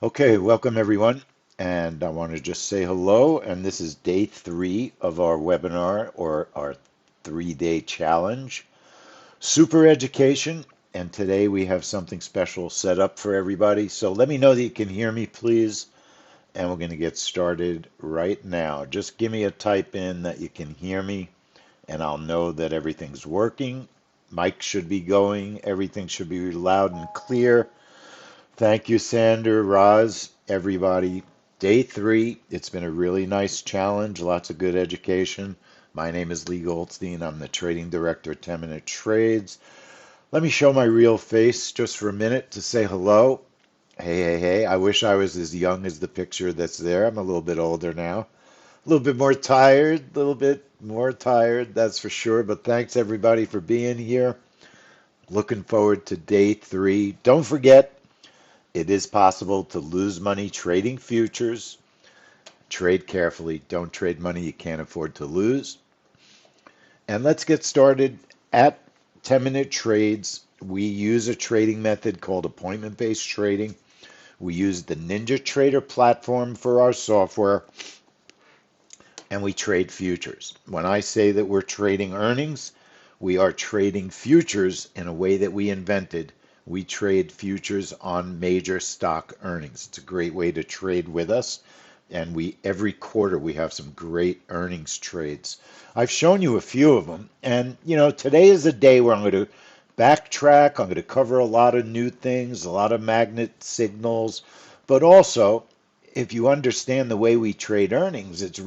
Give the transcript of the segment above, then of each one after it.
Okay, welcome everyone. And I want to just say hello. And this is day 3 of our webinar or our 3-day challenge, Super Education. And today we have something special set up for everybody. So let me know that you can hear me, please. And we're going to get started right now. Just give me a type in that you can hear me, and I'll know that everything's working. Mic should be going. Everything should be loud and clear. Thank you, Sander, Roz, everybody. Day 3. It's been a really nice challenge, lots of good education. My name is Lee Goldstein. I'm the trading director at 10 Minute Trades. Let me show my real face just for a minute to say hello. Hey, hey, hey. I wish I was as young as the picture that's there. I'm a little bit older now. A little bit more tired, a little bit more tired, that's for sure. But thanks everybody for being here. Looking forward to day 3. Don't forget, it is possible to lose money trading futures. Trade carefully. Don't trade money you can't afford to lose. And let's get started. At 10 Minute Trades, we use a trading method called appointment-based trading. We use the NinjaTrader platform for our software, and we trade futures. When I say that we're trading earnings, we are trading futures in a way that we invented. We trade futures on major stock earnings. It's a great way to trade with us. And every quarter we have some great earnings trades. I've shown you a few of them. And today is a day where I'm going to backtrack. I'm going to cover a lot of new things, a lot of magnet signals. But also, if you understand the way we trade earnings, it's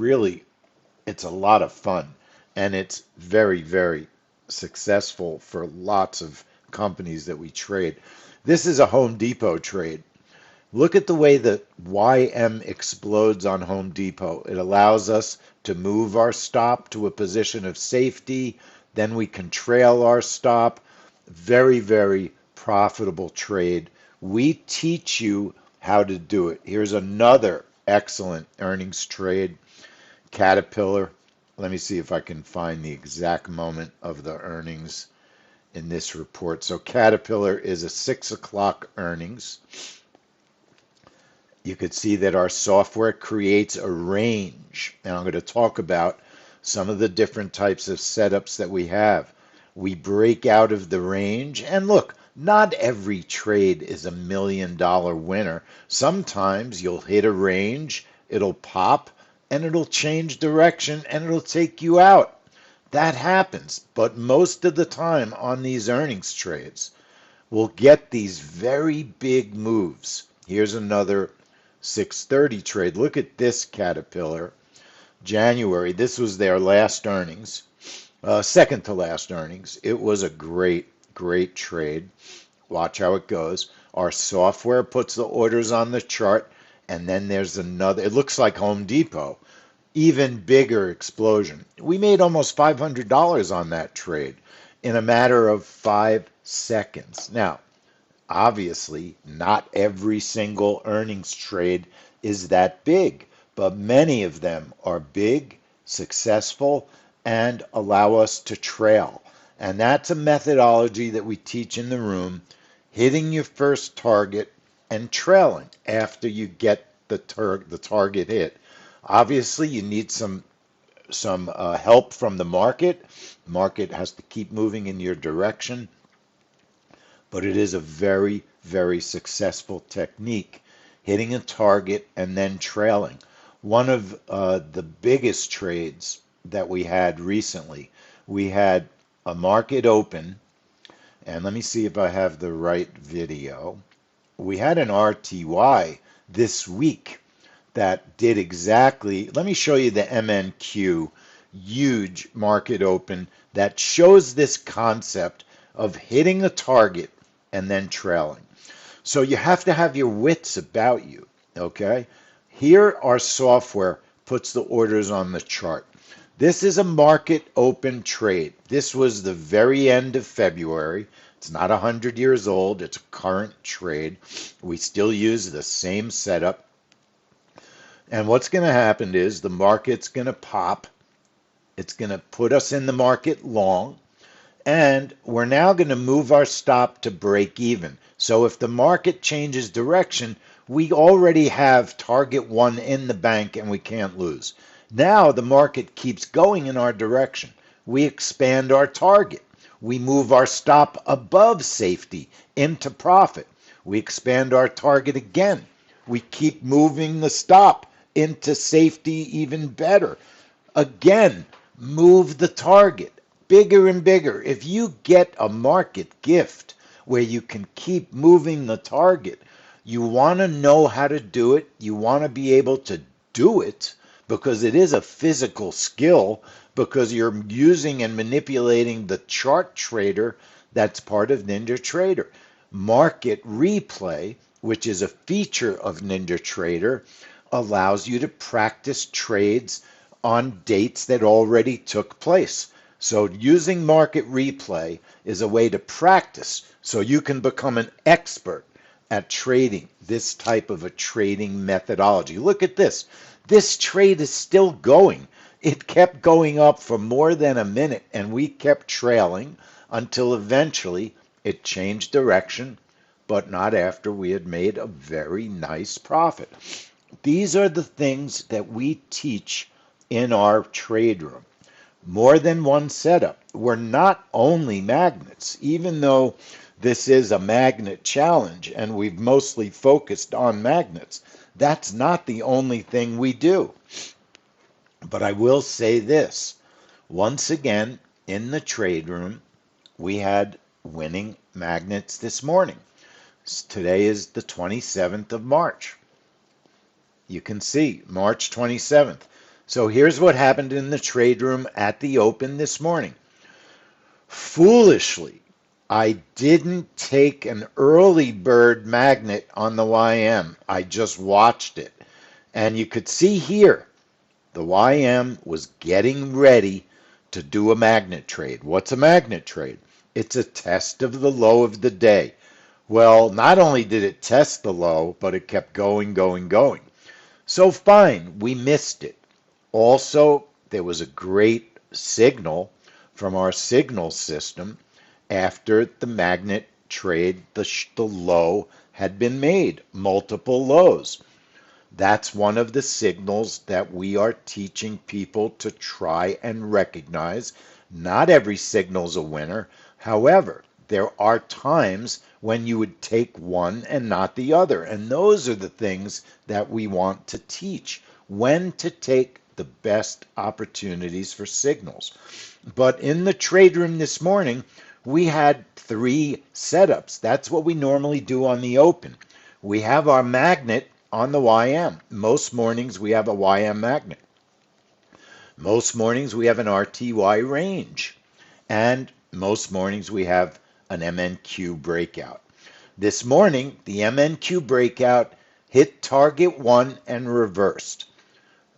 a lot of fun, and it's very, very successful for lots of companies that we trade. This is a Home Depot trade. Look at the way that YM explodes on Home Depot. It allows us to move our stop to a position of safety. Then we can trail our stop. Very, very profitable trade. We teach you how to do it. Here's another excellent earnings trade. Caterpillar. Let me see if I can find the exact moment of the earnings in this report. So Caterpillar is a 6 o'clock earnings. You could see that our software creates a range. And I'm going to talk about some of the different types of setups that we have. We break out of the range. And look, not every trade is $1 million winner. Sometimes you'll hit a range, it'll pop, and it'll change direction and it'll take you out. That happens. But most of the time on these earnings trades, we'll get these very big moves. Here's another 6:30 trade. Look at this Caterpillar. January, this was their last earnings, second to last earnings. It was a great, great trade. Watch how it goes. Our software puts the orders on the chart, and then there's another. It looks like Home Depot. Even bigger explosion. We made almost $500 on that trade in a matter of 5 seconds. Now, obviously, not every single earnings trade is that big, but many of them are big, successful, and allow us to trail. And that's a methodology that we teach in the room, hitting your first target and trailing after you get the target hit. Obviously, you need some help from the market. Market has to keep moving in your direction, but it is a very, very successful technique, hitting a target and then trailing. One of the biggest trades that we had recently, we had a market open, and let me see if I have the right video. We had an RTY this week that did exactly, let me show you the MNQ, huge market open that shows this concept of hitting a target and then trailing. So you have to have your wits about you, okay? Here our software puts the orders on the chart. This is a market open trade. This was the very end of February. It's not 100 years old. It's a current trade. We still use the same setup. And what's going to happen is the market's going to pop. It's going to put us in the market long. And we're now going to move our stop to break even. So if the market changes direction, We already have target one in the bank and we can't lose. Now the market keeps going in our direction. We expand our target. We move our stop above safety into profit. We expand our target again. We keep moving the stop into safety even better. Again, move the target bigger and bigger. If you get a market gift where you can keep moving the target, you want to know how to do it. You want to be able to do it because it is a physical skill, because you're using and manipulating the chart trader that's part of NinjaTrader. Market replay, which is a feature of NinjaTrader, allows you to practice trades on dates that already took place. So using market replay is a way to practice so you can become an expert at trading this type of a trading methodology. Look at this. This trade is still going. It kept going up for more than a minute and we kept trailing until eventually it changed direction, but not after we had made a very nice profit. These are the things that we teach in our trade room. More than one setup. We're not only magnets, even though this is a magnet challenge and we've mostly focused on magnets. That's not the only thing we do. But I will say this. Once again, in the trade room, we had winning magnets this morning. Today is the 27th of March. You can see March 27th. So here's what happened in the trade room at the open this morning. Foolishly, I didn't take an early bird magnet on the YM. I just watched it. And you could see here, the YM was getting ready to do a magnet trade. What's a magnet trade? It's a test of the low of the day. Well, not only did it test the low, but it kept going, going, going. So fine, we missed it. Also, there was a great signal from our signal system after the magnet trade, the low had been made, multiple lows. That's one of the signals that we are teaching people to try and recognize. Not every signal's a winner. However, there are times when you would take one and not the other. And those are the things that we want to teach. When to take the best opportunities for signals. But in the trade room this morning, we had 3 setups. That's what we normally do on the open. We have our magnet on the YM. Most mornings we have a YM magnet. Most mornings we have an RTY range. And most mornings we have an MNQ breakout. This morning, the MNQ breakout hit target 1 and reversed.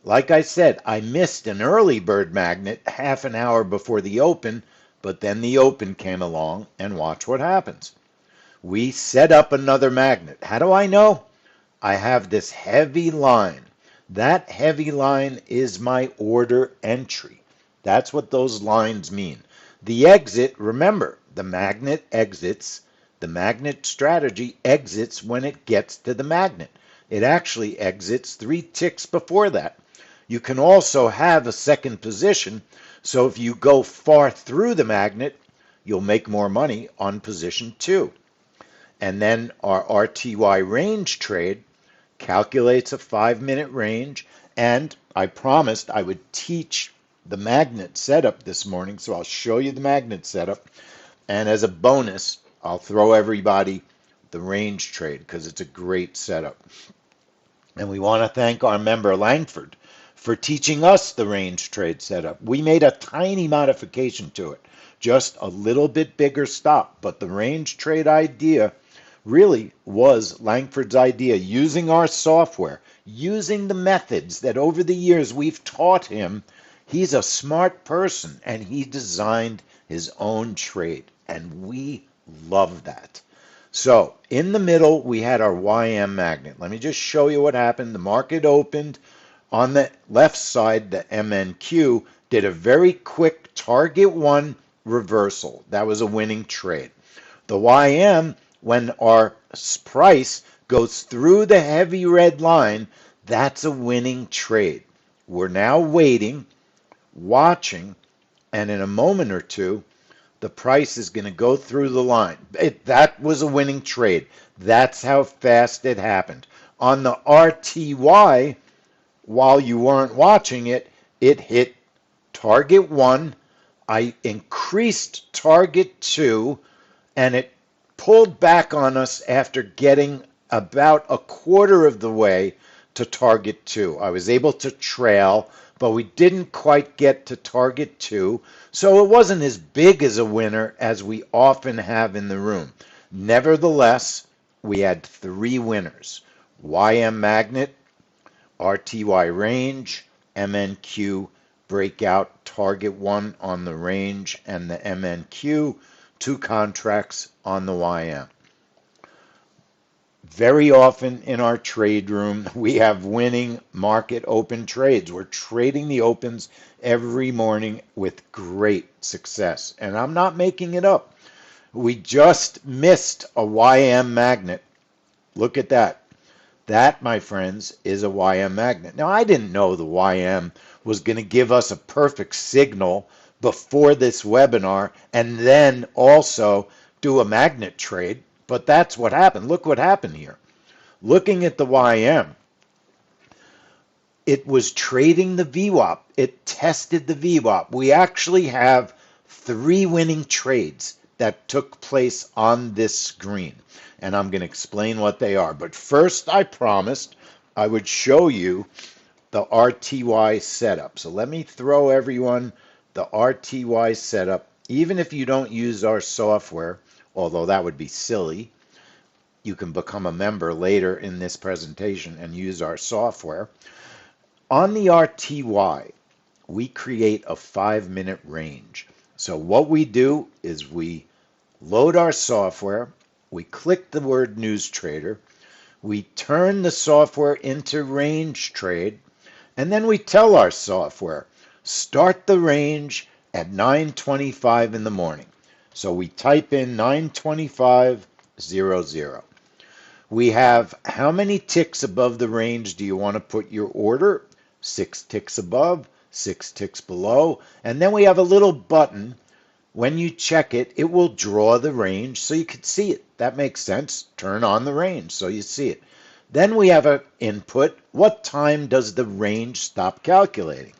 Like I said, I missed an early bird magnet half an hour before the open, but then the open came along and watch what happens. We set up another magnet. How do I know? I have this heavy line. That heavy line is my order entry. That's what those lines mean. The exit, remember, the magnet exits, the magnet strategy exits when it gets to the magnet. It actually exits 3 ticks before that. You can also have a second position, so if you go far through the magnet, you'll make more money on position 2. And then our RTY range trade calculates a 5-minute range, and I promised I would teach the magnet setup this morning, so I'll show you the magnet setup, and as a bonus, I'll throw everybody the range trade because it's a great setup. And we want to thank our member Langford for teaching us the range trade setup. We made a tiny modification to it, just a little bit bigger stop, but the range trade idea really was Langford's idea, using our software, using the methods that over the years we've taught him. He's a smart person and he designed his own trade, and we love that. So in the middle, we had our YM magnet. Let me just show you what happened. The market opened on the left side. The MNQ did a very quick target 1 reversal. That was a winning trade. The YM, when our price goes through the heavy red line, that's a winning trade. We're now waiting, watching, and in a moment or two, the price is going to go through the line. That was a winning trade. That's how fast it happened. On the RTY, while you weren't watching it, it hit target 1. I increased target 2, and it pulled back on us after getting about a quarter of the way to target 2. I was able to trail, but we didn't quite get to target 2, so it wasn't as big as a winner as we often have in the room. Nevertheless, we had 3 winners: YM Magnet, RTY range, MNQ breakout target 1 on the range, and the MNQ 2 contracts on the YM. Very often in our trade room, we have winning market open trades. We're trading the opens every morning with great success. And I'm not making it up. We just missed a YM magnet. Look at that. That, my friends, is a YM magnet. Now, I didn't know the YM was going to give us a perfect signal before this webinar and then also do a magnet trade. But that's what happened. Look what happened here. Looking at the YM, it was trading the VWAP. It tested the VWAP. We actually have 3 winning trades that took place on this screen. And I'm going to explain what they are. But first, I promised I would show you the RTY setup. So let me throw everyone the RTY setup. Even if you don't use our software, although that would be silly, you can become a member later in this presentation and use our software. On the RTY, we create a 5-minute range. So what we do is we load our software, we click the word News Trader, we turn the software into Range Trade, and then we tell our software, start the range at 9:25 in the morning. So we type in 9:25:00. We have how many ticks above the range do you want to put your order? 6 ticks above, 6 ticks below, and then we have a little button. When you check it, it will draw the range so you can see it. That makes sense. Turn on the range so you see it. Then we have an input. What time does the range stop calculating?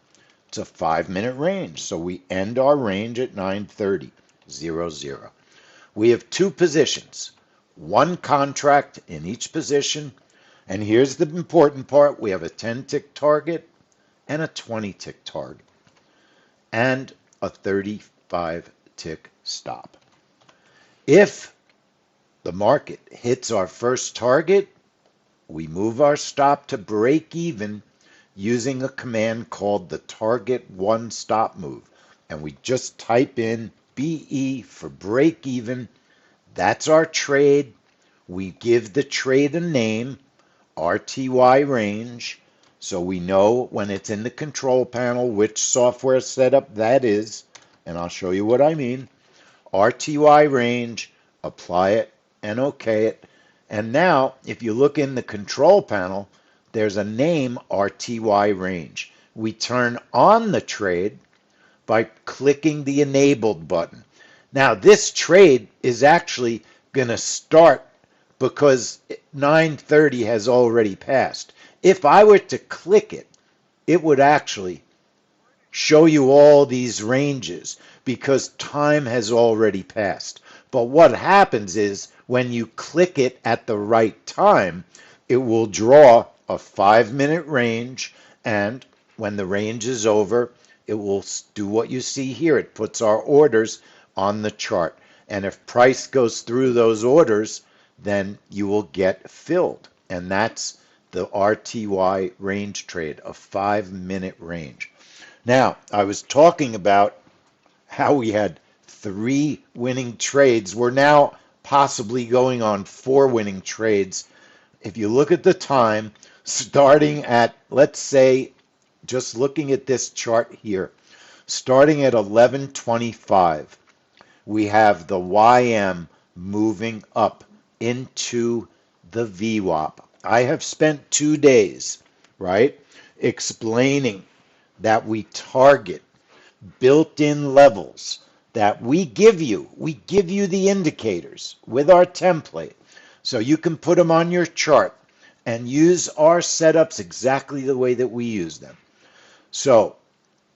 It's a 5-minute range, so we end our range at 9:30:00. We have 2 positions, 1 contract in each position, and here's the important part. We have a 10-tick target and a 20-tick target and a 35-tick stop. If the market hits our first target, we move our stop to break even using a command called the target 1 stop move. And we just type in BE for break even. That's our trade. We give the trade a name, RTY range, so we know when it's in the control panel which software setup that is. And I'll show you what I mean. RTY range, apply it and OK it. And now, if you look in the control panel, there's a name RTY range. We turn on the trade by clicking the enabled button. Now, this trade is actually going to start because 9:30 has already passed. If I were to click it, it would actually show you all these ranges because time has already passed. But what happens is when you click it at the right time, it will draw a 5-minute range, and when the range is over, it will do what you see here. It puts our orders on the chart. And if price goes through those orders, then you will get filled. And that's the RTY range trade, a 5-minute range. Now, I was talking about how we had 3 winning trades. We're now possibly going on 4 winning trades. If you look at the time, starting at, let's say, just looking at this chart here, starting at 11:25, we have the YM moving up into the VWAP. I have spent 2 days, right, explaining that we target built-in levels that we give you. We give you the indicators with our template. So you can put them on your chart and use our setups exactly the way that we use them. So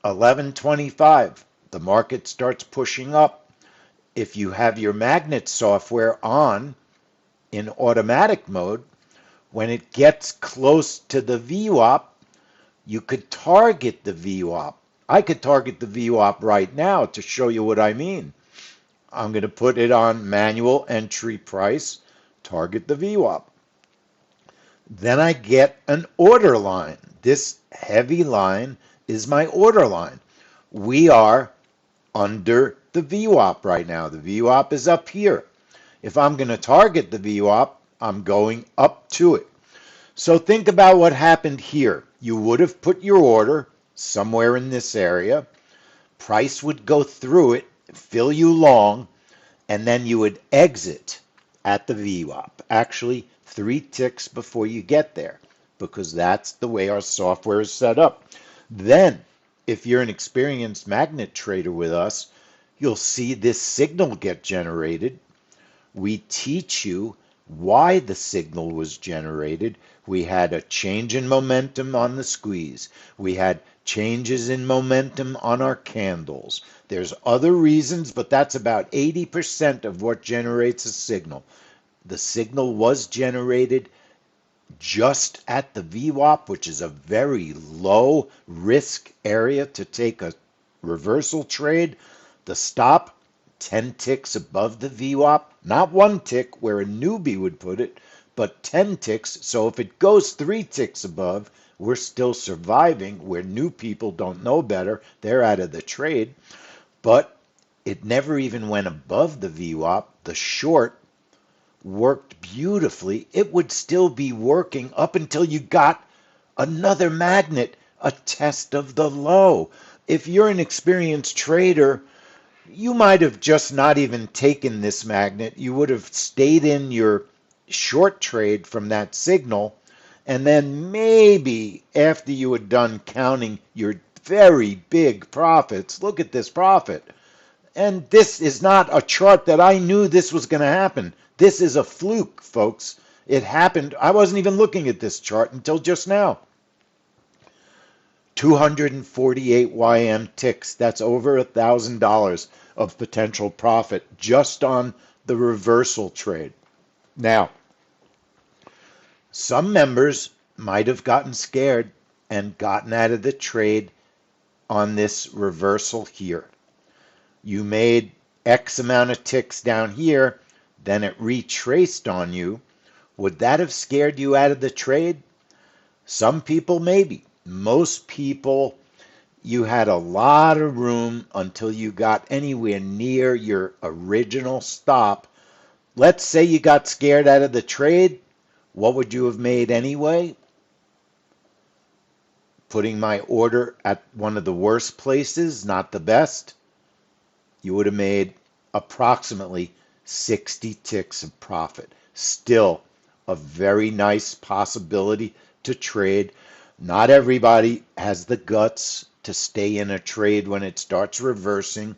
11:25, the market starts pushing up. If you have your magnet software on in automatic mode, when it gets close to the VWAP, you could target the VWAP. I could target the VWAP right now to show you what I mean. I'm going to put it on manual entry price, target the VWAP. Then I get an order line. This heavy line is my order line. We are under the VWAP right now. The VWAP is up here. If I'm going to target the VWAP, I'm going up to it. So think about what happened here. You would have put your order somewhere in this area. Price would go through it, fill you long, and then you would exit at the VWAP. Actually, 3 ticks before you get there, because that's the way our software is set up. Then, if you're an experienced magnet trader with us, you'll see this signal get generated. We teach you why the signal was generated. We had a change in momentum on the squeeze. We had changes in momentum on our candles. There's other reasons, but that's about 80% of what generates a signal. The signal was generated just at the VWAP, which is a very low risk area to take a reversal trade. The stop, 10 ticks above the VWAP, not 1 tick where a newbie would put it, but 10 ticks. So if it goes 3 ticks above, we're still surviving, where new people don't know better. They're out of the trade. But it never even went above the VWAP. The short worked beautifully. It would still be working up until you got another magnet, a test of the low. If you're an experienced trader, you might have just not even taken this magnet. You would have stayed in your short trade from that signal, and then maybe after you had done counting your very big profits, look at this profit. And this is not a chart that I knew this was going to happen. This is a fluke, folks. It happened. I wasn't even looking at this chart until just now. 248 YM ticks. That's over $1,000 of potential profit just on the reversal trade. Now, some members might have gotten scared and gotten out of the trade on this reversal here. You made X amount of ticks down here, then it retraced on you. Would that have scared you out of the trade? Some people maybe. Most people, you had a lot of room until you got anywhere near your original stop. Let's say you got scared out of the trade. What would you have made anyway? Putting my order at one of the worst places, not the best, you would have made approximately 60 ticks of profit. Still a very nice possibility to trade. Not everybody has the guts to stay in a trade when it starts reversing,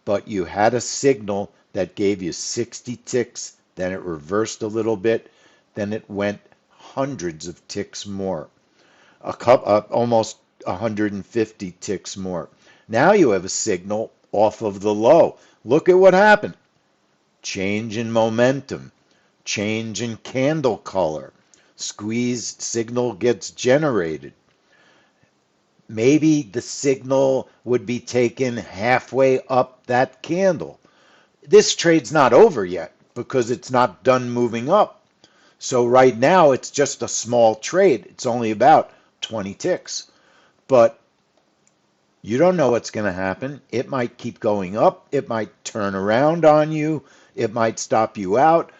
but you had a signal that gave you 60 ticks, then it reversed a little bit, then it went hundreds of ticks more, almost 150 ticks more. Now you have a signal off of the low. Look at what happened. Change in momentum, change in candle color, squeezed signal gets generated. Maybe the signal would be taken halfway up that candle. This trade's not over yet because it's not done moving up. So right now it's just a small trade. It's only about 20 ticks. But you don't know what's going to happen. It might keep going up. It might turn around on you. It might stop you out.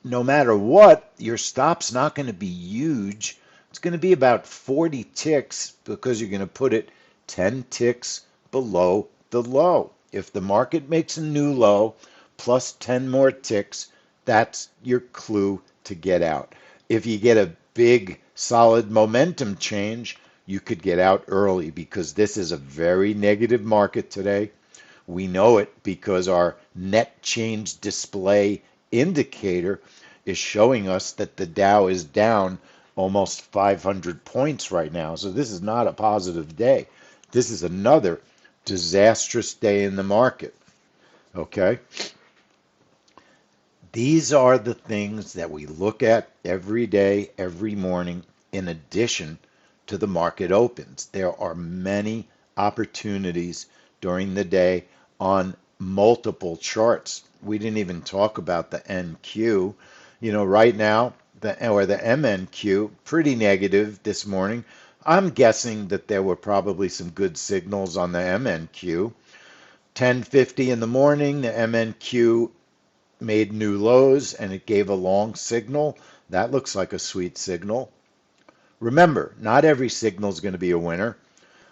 No matter what, your stop's not going to be huge. It's going to be about 40 ticks because you're going to put it 10 ticks below the low. If the market makes a new low plus 10 more ticks, that's your clue to get out. If you get a big solid momentum change, you could get out early because this is a very negative market today. We know it because our net change display indicator is showing us that the Dow is down almost 500 points right now. So this is not a positive day. This is another disastrous day in the market. Okay? These are the things that we look at every day, every morning, in addition to the market opens. There are many opportunities during the day on multiple charts. We didn't even talk about the NQ. Right now, the MNQ, pretty negative this morning. I'm guessing that there were probably some good signals on the MNQ. 10:50 in the morning, the MNQ made new lows and it gave a long signal. That looks like a sweet signal. Remember, not every signal is going to be a winner.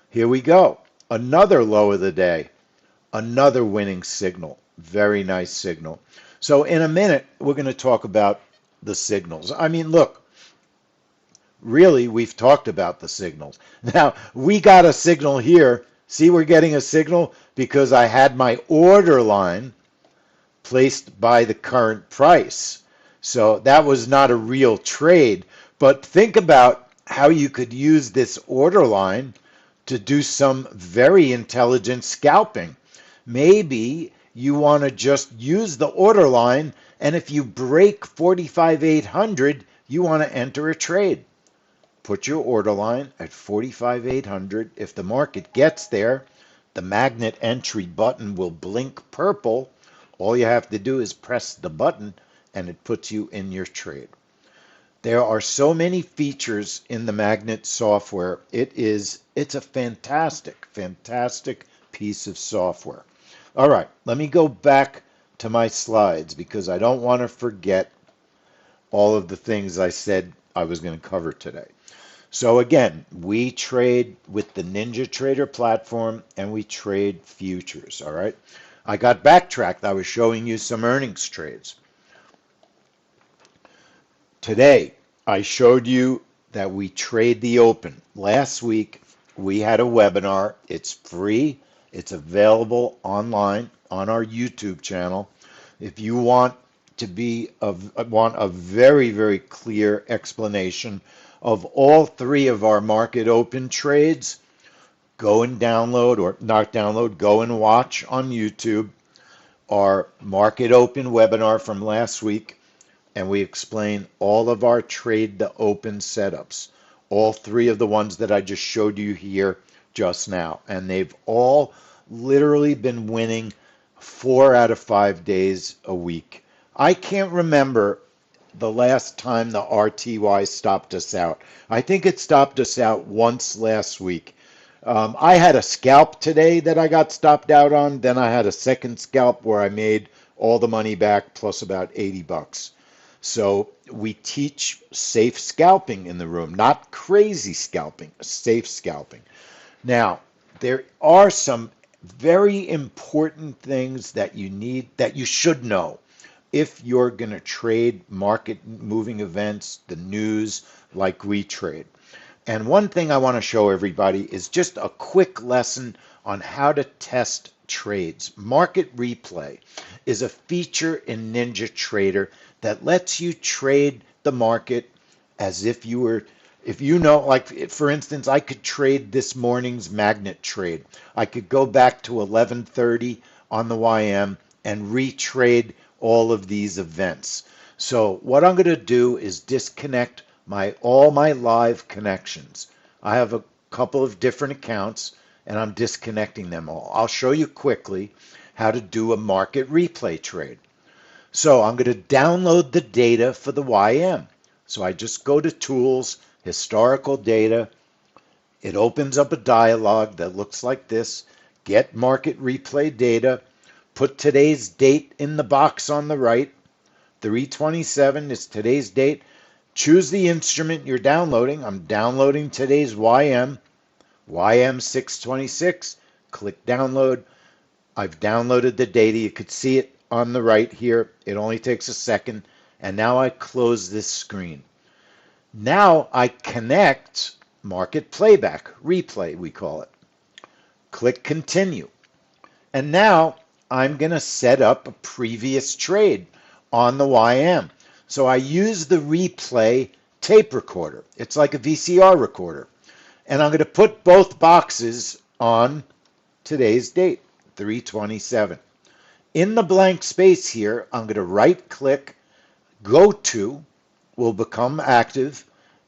Here we go. Another low of the day. Another winning signal. Very nice signal. So in a minute, we're going to talk about the signals. I mean, look, really, we've talked about the signals. Now, we got a signal here. See, we're getting a signal because I had my order line placed by the current price. So that was not a real trade. But think about how you could use this order line to do some very intelligent scalping. Maybe you want to just use the order line, and if you break 45,800, you want to enter a trade. Put your order line at 45,800. If the market gets there, the magnet entry button will blink purple. All you have to do is press the button and it puts you in your trade. There are so many features in the magnet software. It's a fantastic, fantastic piece of software. All right, let me go back to my slides because I don't want to forget all of the things I said I was going to cover today. So again, we trade with the NinjaTrader platform and we trade futures, all right? I got backtracked. I was showing you some earnings trades. Today, I showed you that we trade the open. Last week, we had a webinar. It's free. It's available online on our YouTube channel. If you want a very, very clear explanation of all three of our market open trades, go and download, or not download, go and watch on YouTube our market open webinar from last week, and we explain all of our trade the open setups, all three of the ones that I just showed you here just now, and they've all literally been winning 4 out of 5 days a week. I can't remember the last time the RTY stopped us out. I think it stopped us out once last week. I had a scalp today that I got stopped out on. Then I had a second scalp where I made all the money back plus about 80 bucks. So we teach safe scalping in the room, not crazy scalping, safe scalping. Now, there are some very important things that you should know if you're going to trade market moving events, the news, like we trade. And one thing I want to show everybody is just a quick lesson on how to test trades. Market Replay is a feature in NinjaTrader that lets you trade the market as if you were, like for instance, I could trade this morning's magnet trade. I could go back to 11:30 on the YM and retrade all of these events. So what I'm going to do is disconnect all my live connections. I have a couple of different accounts and I'm disconnecting them all. I'll show you quickly how to do a market replay trade. So I'm going to download the data for the YM. So I just go to Tools, Historical Data. It opens up a dialog that looks like this. Get Market Replay Data. Put today's date in the box on the right. 3/27 is today's date. Choose the instrument you're downloading. I'm downloading today's YM 626. Click download. I've downloaded the data. You could see it on the right here. It only takes a second. And now I close this screen. Now I connect market playback, replay we call it. Click continue. And now I'm going to set up a previous trade on the YM. So I use the replay tape recorder. It's like a VCR recorder. And I'm going to put both boxes on today's date, 3/27. In the blank space here, I'm going to right click, go to, will become active,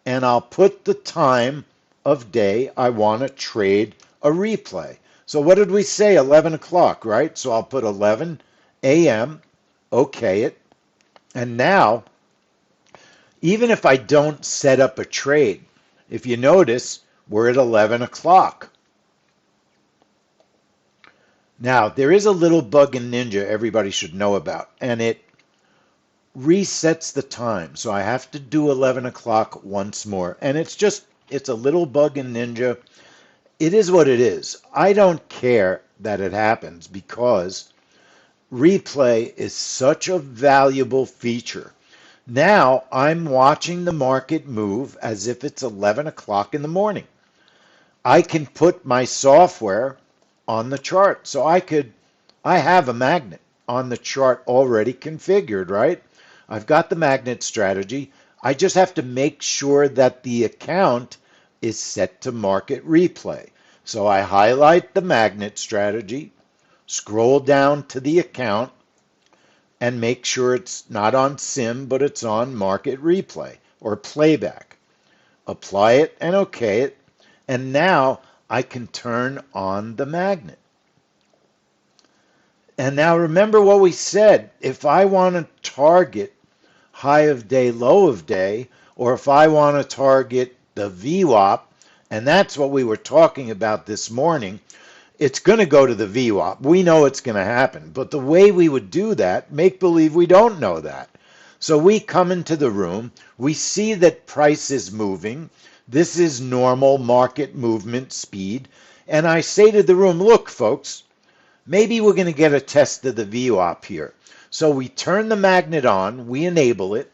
and I'll put the time of day I want to trade a replay. So what did we say? 11 o'clock, right? So I'll put 11 a.m., okay it. And now, even if I don't set up a trade, if you notice, we're at 11 o'clock. Now, there is a little bug in Ninja everybody should know about, and it resets the time. So I have to do 11 o'clock once more. And it's a little bug in Ninja. It is what it is. I don't care that it happens because replay is such a valuable feature. Now I'm watching the market move as if it's 11 o'clock in the morning. I can put my software on the chart. So I have a magnet on the chart already configured, right? I've got the magnet strategy. I just have to make sure that the account is set to market replay. So I highlight the magnet strategy, scroll down to the account, and make sure it's not on sim, but it's on market replay or playback. Apply it and okay it. And now I can turn on the magnet. And now remember what we said. If I want to target high of day, low of day, or if I want to target the VWAP, and that's what we were talking about this morning, it's going to go to the VWAP. We know it's going to happen. But the way we would do that, make believe we don't know that. So we come into the room, we see that price is moving. This is normal market movement speed. And I say to the room, look, folks, maybe we're going to get a test of the VWAP here. So we turn the magnet on, we enable it,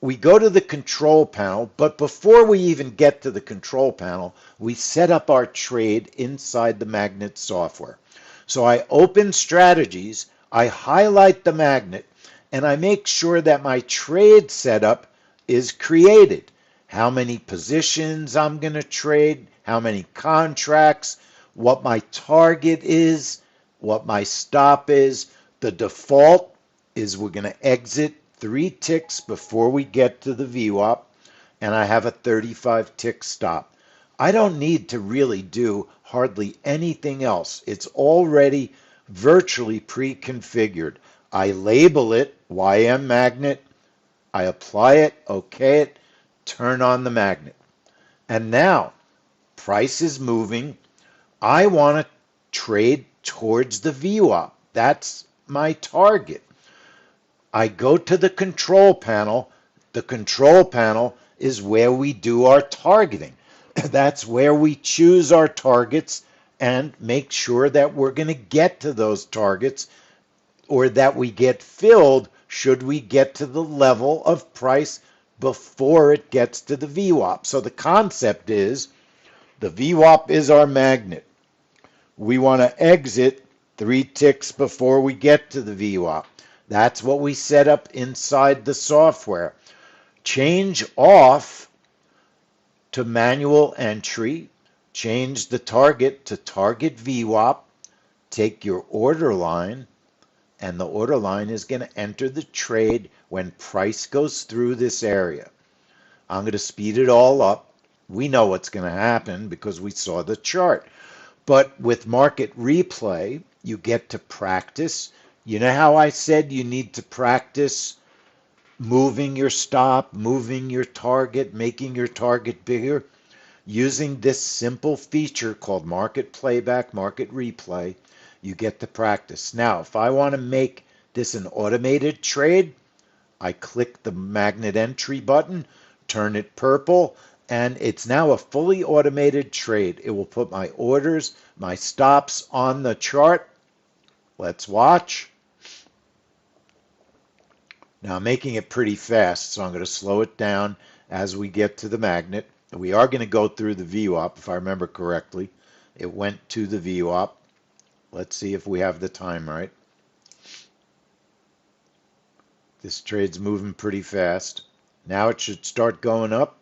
we go to the control panel, but before we even get to the control panel, we set up our trade inside the magnet software. So I open strategies, I highlight the magnet, and I make sure that my trade setup is created. How many positions I'm going to trade, how many contracts, what my target is, what my stop is. The default is we're going to exit 3 ticks before we get to the VWAP, and I have a 35 tick stop. I don't need to really do hardly anything else. It's already virtually pre-configured. I label it YM magnet, I apply it, okay it, turn on the magnet. And now, price is moving. I want to trade towards the VWAP. That's my target. I go to the control panel. The control panel is where we do our targeting. That's where we choose our targets and make sure that we're going to get to those targets or that we get filled should we get to the level of price before it gets to the VWAP. So the concept is the VWAP is our magnet. We want to exit 3 ticks before we get to the VWAP. That's what we set up inside the software. Change off to manual entry. Change the target to target VWAP. Take your order line, and the order line is going to enter the trade when price goes through this area. I'm going to speed it all up. We know what's going to happen because we saw the chart. But with market replay, you get to practice. You know how I said you need to practice moving your stop, moving your target, making your target bigger? Using this simple feature called market playback, market replay, you get to practice. Now, if I want to make this an automated trade, I click the magnet entry button, turn it purple, and it's now a fully automated trade. It will put my orders, my stops on the chart. Let's watch. Now I'm making it pretty fast, so I'm going to slow it down as we get to the magnet. We are going to go through the VWAP, if I remember correctly. It went to the VWAP. Let's see if we have the time right. This trade's moving pretty fast. Now it should start going up.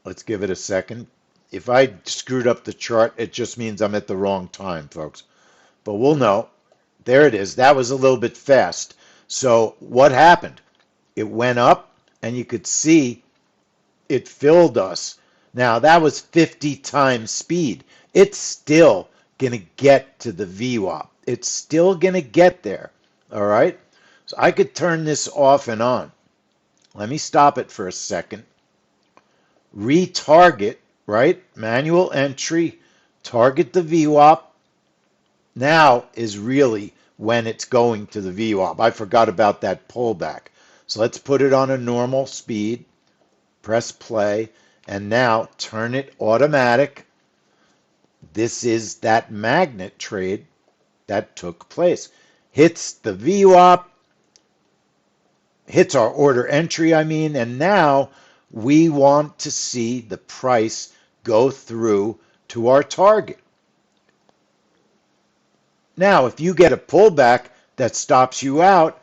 Let's give it a second. If I screwed up the chart, it just means I'm at the wrong time, folks. But we'll know. There it is. That was a little bit fast. So what happened? It went up, and you could see it filled us. Now, that was 50 times speed. It's still going to get to the VWAP. It's still going to get there. All right? So I could turn this off and on. Let me stop it for a second. Retarget, right? Manual entry, target the VWAP. Now is really when it's going to the VWAP. I forgot about that pullback. So let's put it on a normal speed. Press play. And now turn it automatic. This is that magnet trade that took place. Hits the VWAP. Hits our order entry, and now we want to see the price go through to our target. Now, if you get a pullback that stops you out,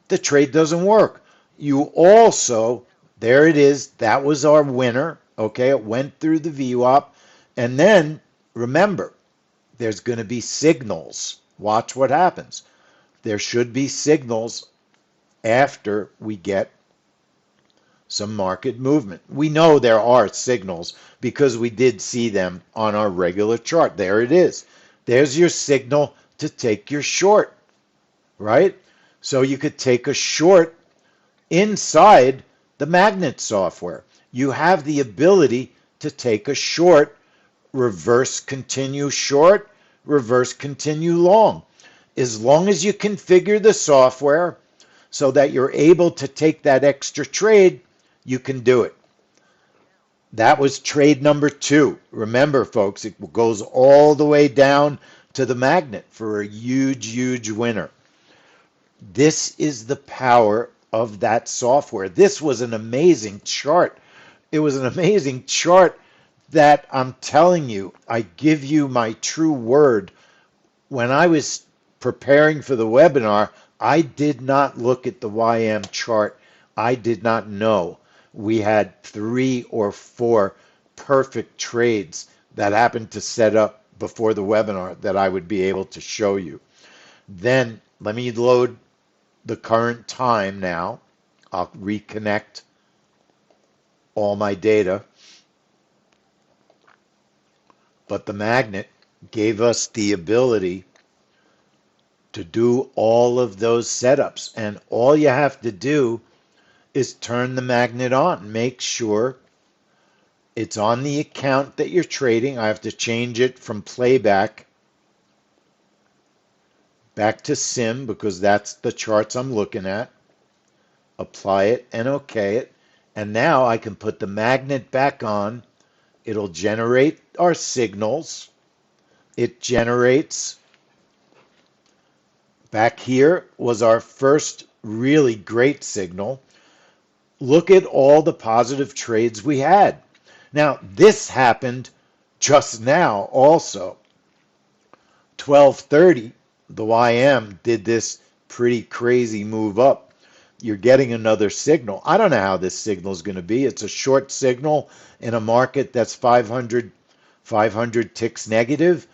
the trade doesn't work. You also, there it is, that was our winner. Okay, it went through the VWAP. And then, remember, there's going to be signals. Watch what happens. There should be signals after we get some market movement. We know there are signals because we did see them on our regular chart. There it is. There's your signal to take your short, right? So you could take a short inside the magnet software. You have the ability to take a short, reverse continue short, reverse continue long. As long as you configure the software so that you're able to take that extra trade, you can do it. That was trade number 2. Remember, folks, it goes all the way down to the magnet for a huge, huge winner. This is the power of that software. This was an amazing chart. It was an amazing chart that I'm telling you, I give you my true word. When I was preparing for the webinar, I did not look at the YM chart. I did not know. We had 3 or 4 perfect trades that happened to set up before the webinar that I would be able to show you. Then let me load the current time now. I'll reconnect all my data. But the magnet gave us the ability to do all of those setups. And all you have to do is turn the magnet on. Make sure it's on the account that you're trading. I have to change it from playback back to sim because that's the charts I'm looking at. Apply it and OK it. And now I can put the magnet back on. It'll generate our signals. It generates. Back here was our first really great signal. Look at all the positive trades we had. Now, this happened just now also. 12:30, the YM did this pretty crazy move up. You're getting another signal. I don't know how this signal is going to be. It's a short signal in a market that's 500 ticks negative.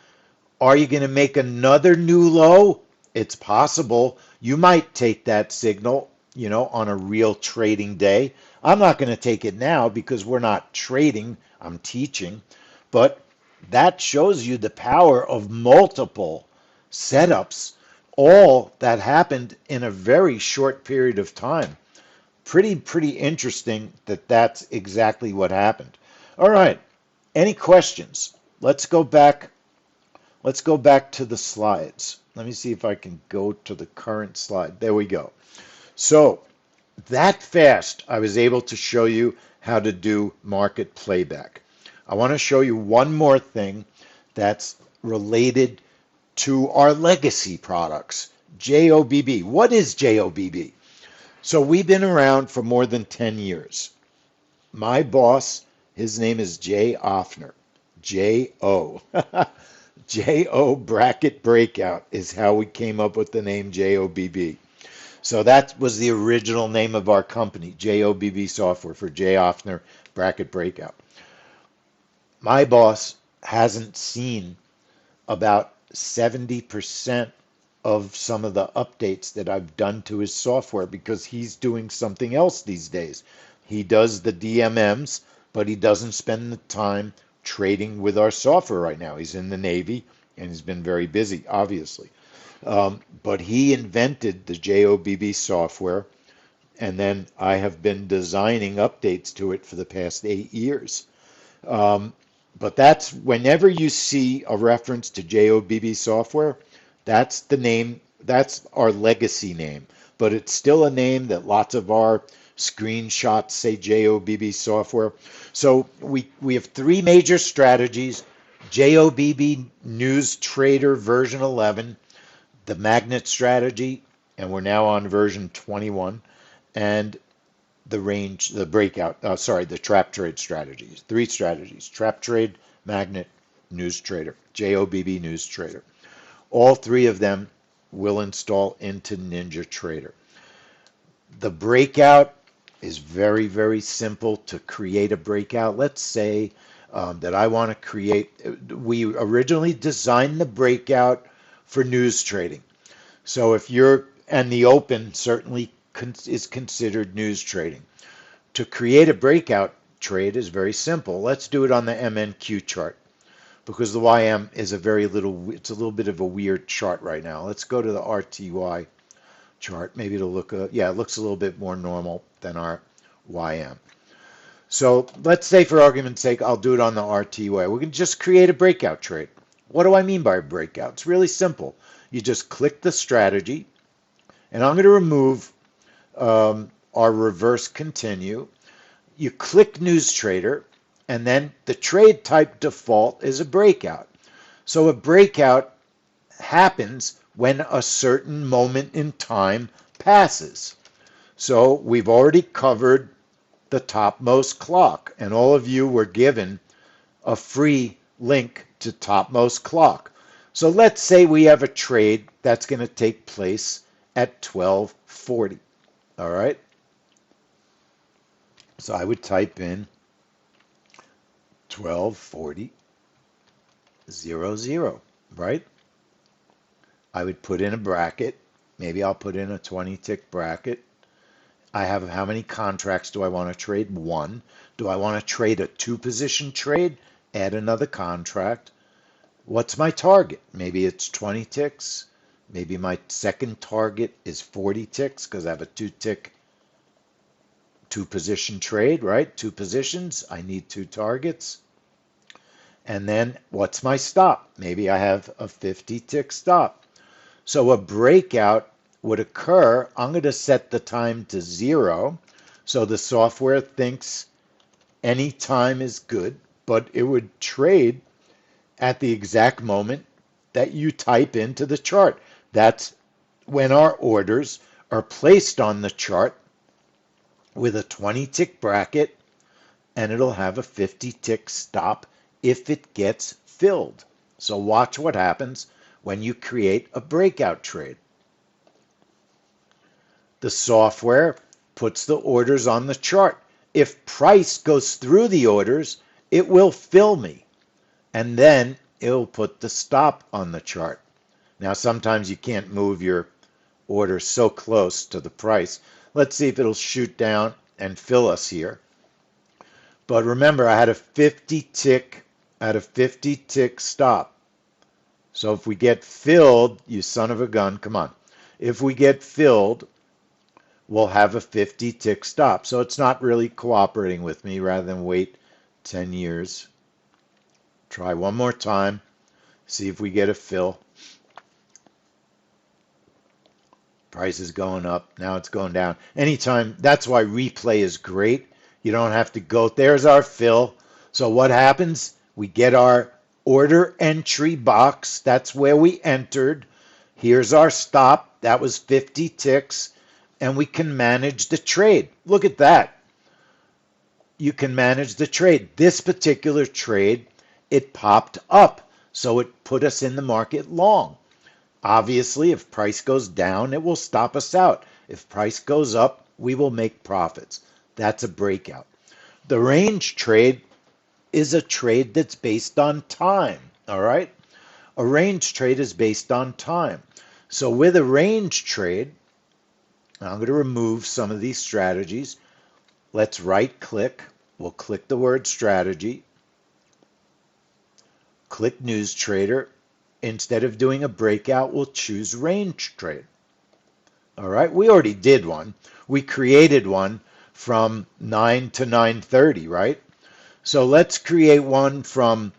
Are you going to make another new low? It's possible. You might take that signal, on a real trading day. I'm not going to take it now because we're not trading. I'm teaching. But that shows you the power of multiple setups, all that happened in a very short period of time. Pretty interesting that that's exactly what happened. All right. Any questions? Let's go back to the slides. Let me see if I can go to the current slide. There we go. So that fast, I was able to show you how to do market playback. I want to show you one more thing that's related to our legacy products. JOBB. What is JOBB? So we've been around for more than 10 years. My boss, his name is Jay Offner. J-O. J-O bracket breakout is how we came up with the name JOBB. So that was the original name of our company, JOBB Software, for Jay Offner bracket breakout. My boss hasn't seen about 70% of some of the updates that I've done to his software because he's doing something else these days. He does the DMMs, but he doesn't spend the time trading with our software right now. He's in the Navy and he's been very busy, obviously. But he invented the JOBB software, and then I have been designing updates to it for the past 8 years. But that's whenever you see a reference to JOBB software, that's the name, that's our legacy name. But it's still a name that lots of our screenshots say JOBB software. So we have three major strategies: JOBB News Trader version 11, the magnet strategy, and we're now on version 21, and the trap trade strategies. Three strategies: trap trade, magnet, news trader, JOBB News Trader. All three of them will install into NinjaTrader. The breakout is very, very simple to create a breakout. Let's say that I want to create, we originally designed the breakout for news trading. So if you're, and the open certainly is considered news trading. To create a breakout trade is very simple. Let's do it on the MNQ chart because the YM is it's a little bit of a weird chart right now. Let's go to the RTY chart. Maybe it'll look, it looks a little bit more normal than our YM. So let's say for argument's sake, I'll do it on the RTY. We can just create a breakout trade. What do I mean by breakout? It's really simple. You just click the strategy, and I'm going to remove our reverse continue. You click News Trader, and then the trade type default is a breakout. So a breakout happens when a certain moment in time passes. So we've already covered the topmost clock, and all of you were given a free link to topmost clock. So let's say we have a trade that's going to take place at 12:40. All right. So I would type in 12:40:00, right? I would put in a bracket. Maybe I'll put in a 20-tick bracket. I have how many contracts do I want to trade? One. Do I want to trade a two-position trade? Add another contract. What's my target? Maybe it's 20 ticks. Maybe my second target is 40 ticks because I have a two-tick two-position trade, right? Two positions. I need two targets. And then what's my stop? Maybe I have a 50-tick stop. So a breakout would occur. I'm going to set the time to 0. So the software thinks any time is good, but it would trade at the exact moment that you type into the chart. That's when our orders are placed on the chart with a 20-tick bracket, and it'll have a 50-tick stop if it gets filled. So watch what happens when you create a breakout trade. The software puts the orders on the chart. If price goes through the orders, it will fill me, and then it'll put the stop on the chart. Now, sometimes you can't move your order so close to the price. Let's see if it'll shoot down and fill us here. But remember, I had a 50-tick stop. So if we get filled, you son of a gun, come on. If we get filled, we'll have a 50-tick stop. So it's not really cooperating with me rather than wait 10 years. Try one more time. See if we get a fill. Price is going up. Now it's going down. Anytime, that's why replay is great. You don't have to go. There's our fill. So what happens? We get our order entry box. That's where we entered. Here's our stop. That was 50 ticks, and we can manage the trade. Look at that. You can manage the trade. This particular trade, it popped up, so it put us in the market long. Obviously, if price goes down, it will stop us out. If price goes up, we will make profits. That's a breakout. The range trade is a trade that's based on time, all right? A range trade is based on time. So with a range trade, I'm going to remove some of these strategies. Let's right click. We'll click the word strategy. Click News Trader. Instead of doing a breakout, we'll choose range trade. All right, we already did one. We created one from 9 to 9:30, right? So let's create one from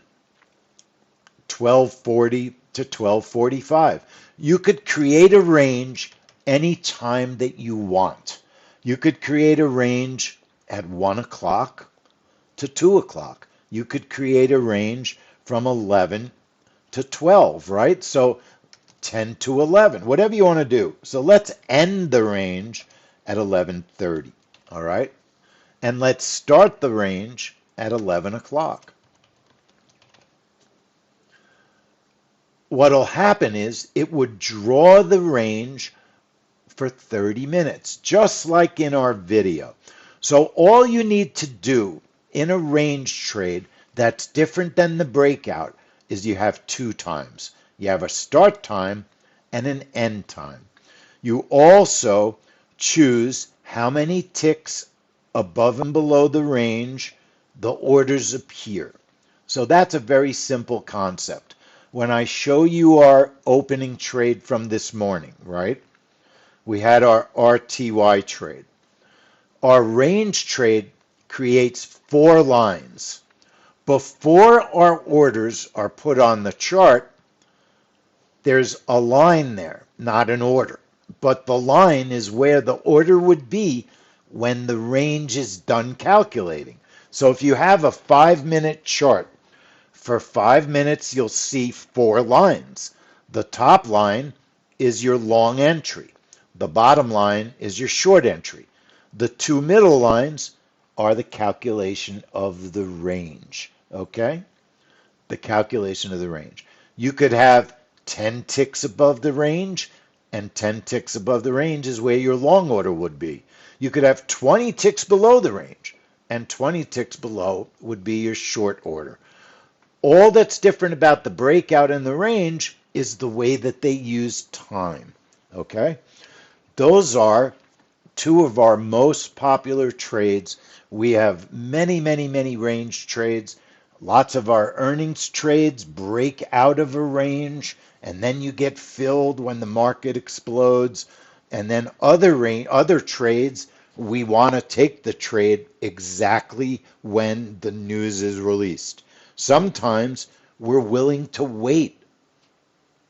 12:40 to 12:45. You could create a range any time that you want. You could create a range at 1 o'clock to 2 o'clock. You could create a range from 11 to 12, right? So 10 to 11, whatever you want to do. So let's end the range at 11:30, all right? And let's start the range at 11 o'clock. What'll happen is it would draw the range for 30 minutes, just like in our video. So all you need to do in a range trade that's different than the breakout is you have two times. You have a start time and an end time. You also choose how many ticks above and below the range the orders appear. So that's a very simple concept. When I show you our opening trade from this morning, right? We had our RTY trade. Our range trade creates 4 lines. Before our orders are put on the chart, there's a line there, not an order. But the line is where the order would be when the range is done calculating. So if you have a 5-minute chart, for 5 minutes you'll see 4 lines. The top line is your long entry. The bottom line is your short entry. The 2 middle lines are the calculation of the range, okay? The calculation of the range. You could have 10 ticks above the range, and 10 ticks above the range is where your long order would be. You could have 20 ticks below the range, and 20 ticks below would be your short order. All that's different about the breakout and the range is the way that they use time, okay? Those are 2 of our most popular trades. We have many, many, many range trades. Lots of our earnings trades break out of a range, and then you get filled when the market explodes. And then other trades, we want to take the trade exactly when the news is released. Sometimes we're willing to wait,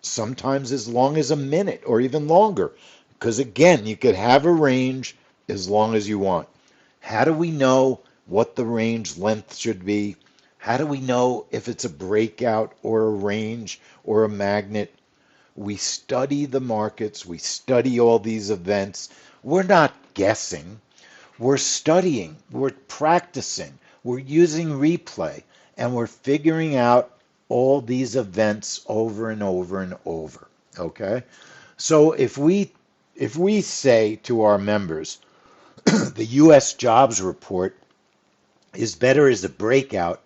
sometimes as long as a minute or even longer, because again, you could have a range as long as you want. How do we know what the range length should be? How do we know if it's a breakout or a range or a magnet? We study the markets, we study all these events. We're not guessing, we're studying, we're practicing, we're using replay, and we're figuring out all these events over and over and over, okay? So if we say to our members, the U.S. jobs report is better as a breakout,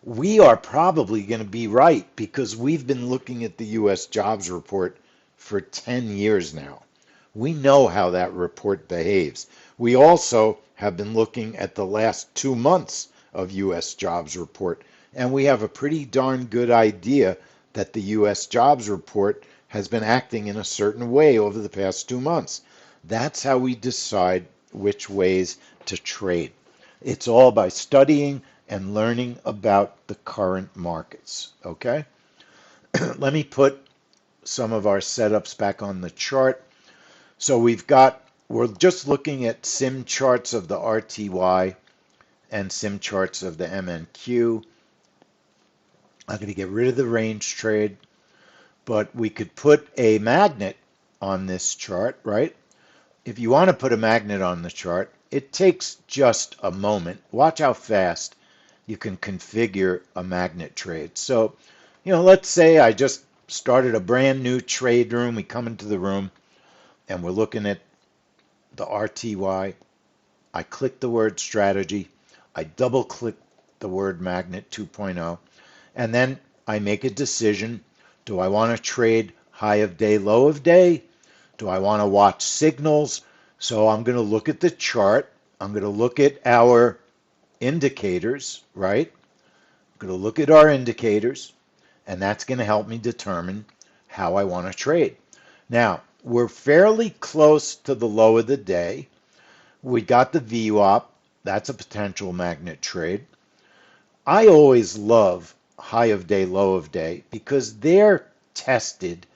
we are probably going to be right because we've been looking at the U.S. jobs report for 10 years now. We know how that report behaves. We also have been looking at the last 2 months of U.S. jobs report, and we have a pretty darn good idea that the U.S. jobs report has been acting in a certain way over the past 2 months. That's how we decide which ways to trade. It's all by studying and learning about the current markets, okay? Let me put some of our setups back on the chart. So we're just looking at sim charts of the RTY and sim charts of the MNQ. I'm going to get rid of the range trade, but we could put a magnet on this chart, right? If you want to put a magnet on the chart, it takes just a moment. Watch how fast you can configure a magnet trade. So, let's say I just started a brand new trade room. We come into the room and we're looking at the RTY. I click the word strategy. I double click the word magnet 2.0. And then I make a decision. Do I want to trade high of day, low of day? Do I want to watch signals? So I'm going to look at the chart. I'm going to look at our indicators, right? I'm going to look at our indicators, and that's going to help me determine how I want to trade. Now, we're fairly close to the low of the day. We got the VWAP. That's a potential magnet trade. I always love high of day, low of day because they're tested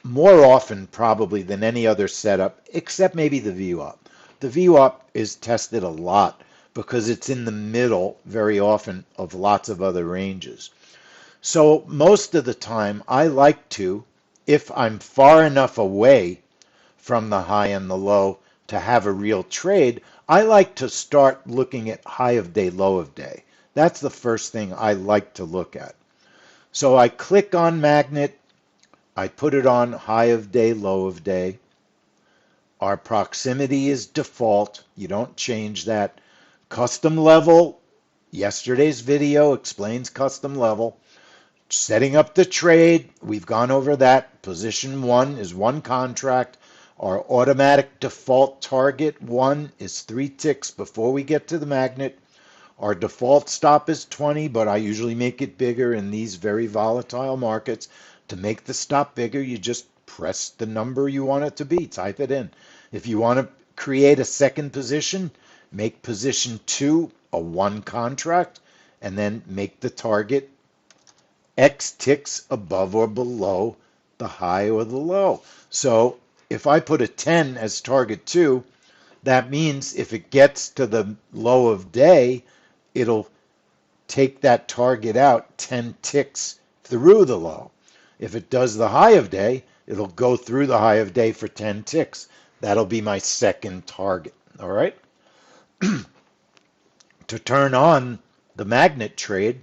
more often probably than any other setup, except maybe the VWAP. The VWAP is tested a lot because it's in the middle very often of lots of other ranges. So most of the time I like to, if I'm far enough away from the high and the low to have a real trade, I like to start looking at high of day, low of day. That's the first thing I like to look at. So I click on magnet. I put it on high of day, low of day. Our proximity is default. You don't change that. Custom level, yesterday's video explains custom level. Setting up the trade, we've gone over that. Position 1 is 1 contract. Our automatic default target 1 is 3 ticks before we get to the magnet. Our default stop is 20, but I usually make it bigger in these very volatile markets. To make the stop bigger, you just press the number you want it to be, type it in. If you want to create a second position, make position 2 a 1 contract, and then make the target X ticks above or below the high or the low. So if I put a 10 as target 2, that means if it gets to the low of day, it'll take that target out 10 ticks through the low. If it does the high of day, it'll go through the high of day for 10 ticks. That'll be my second target. All right. To turn on the magnet trade,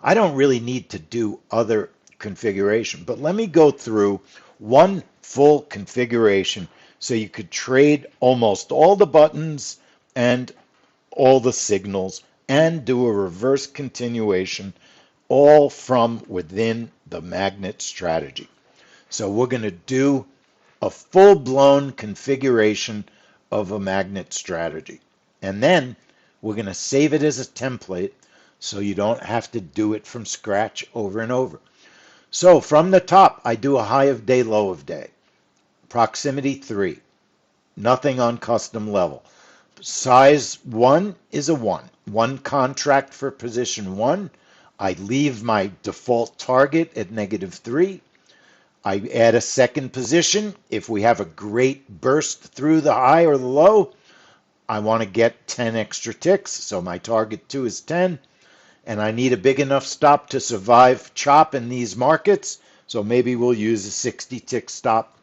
I don't really need to do other configuration, but let me go through one full configuration so you could trade almost all the buttons and all the signals and do a reverse continuation all from within the magnet strategy. So we're going to do a full-blown configuration of a magnet strategy. And then we're going to save it as a template so you don't have to do it from scratch over and over. So from the top, I do a high of day, low of day. Proximity 3. Nothing on custom level. Size 1 is a 1. 1 contract for position 1. I leave my default target at -3. I add a second position. If we have a great burst through the high or the low, I want to get 10 extra ticks. So my target 2 is 10. And I need a big enough stop to survive chop in these markets. So maybe we'll use a 60 tick stop.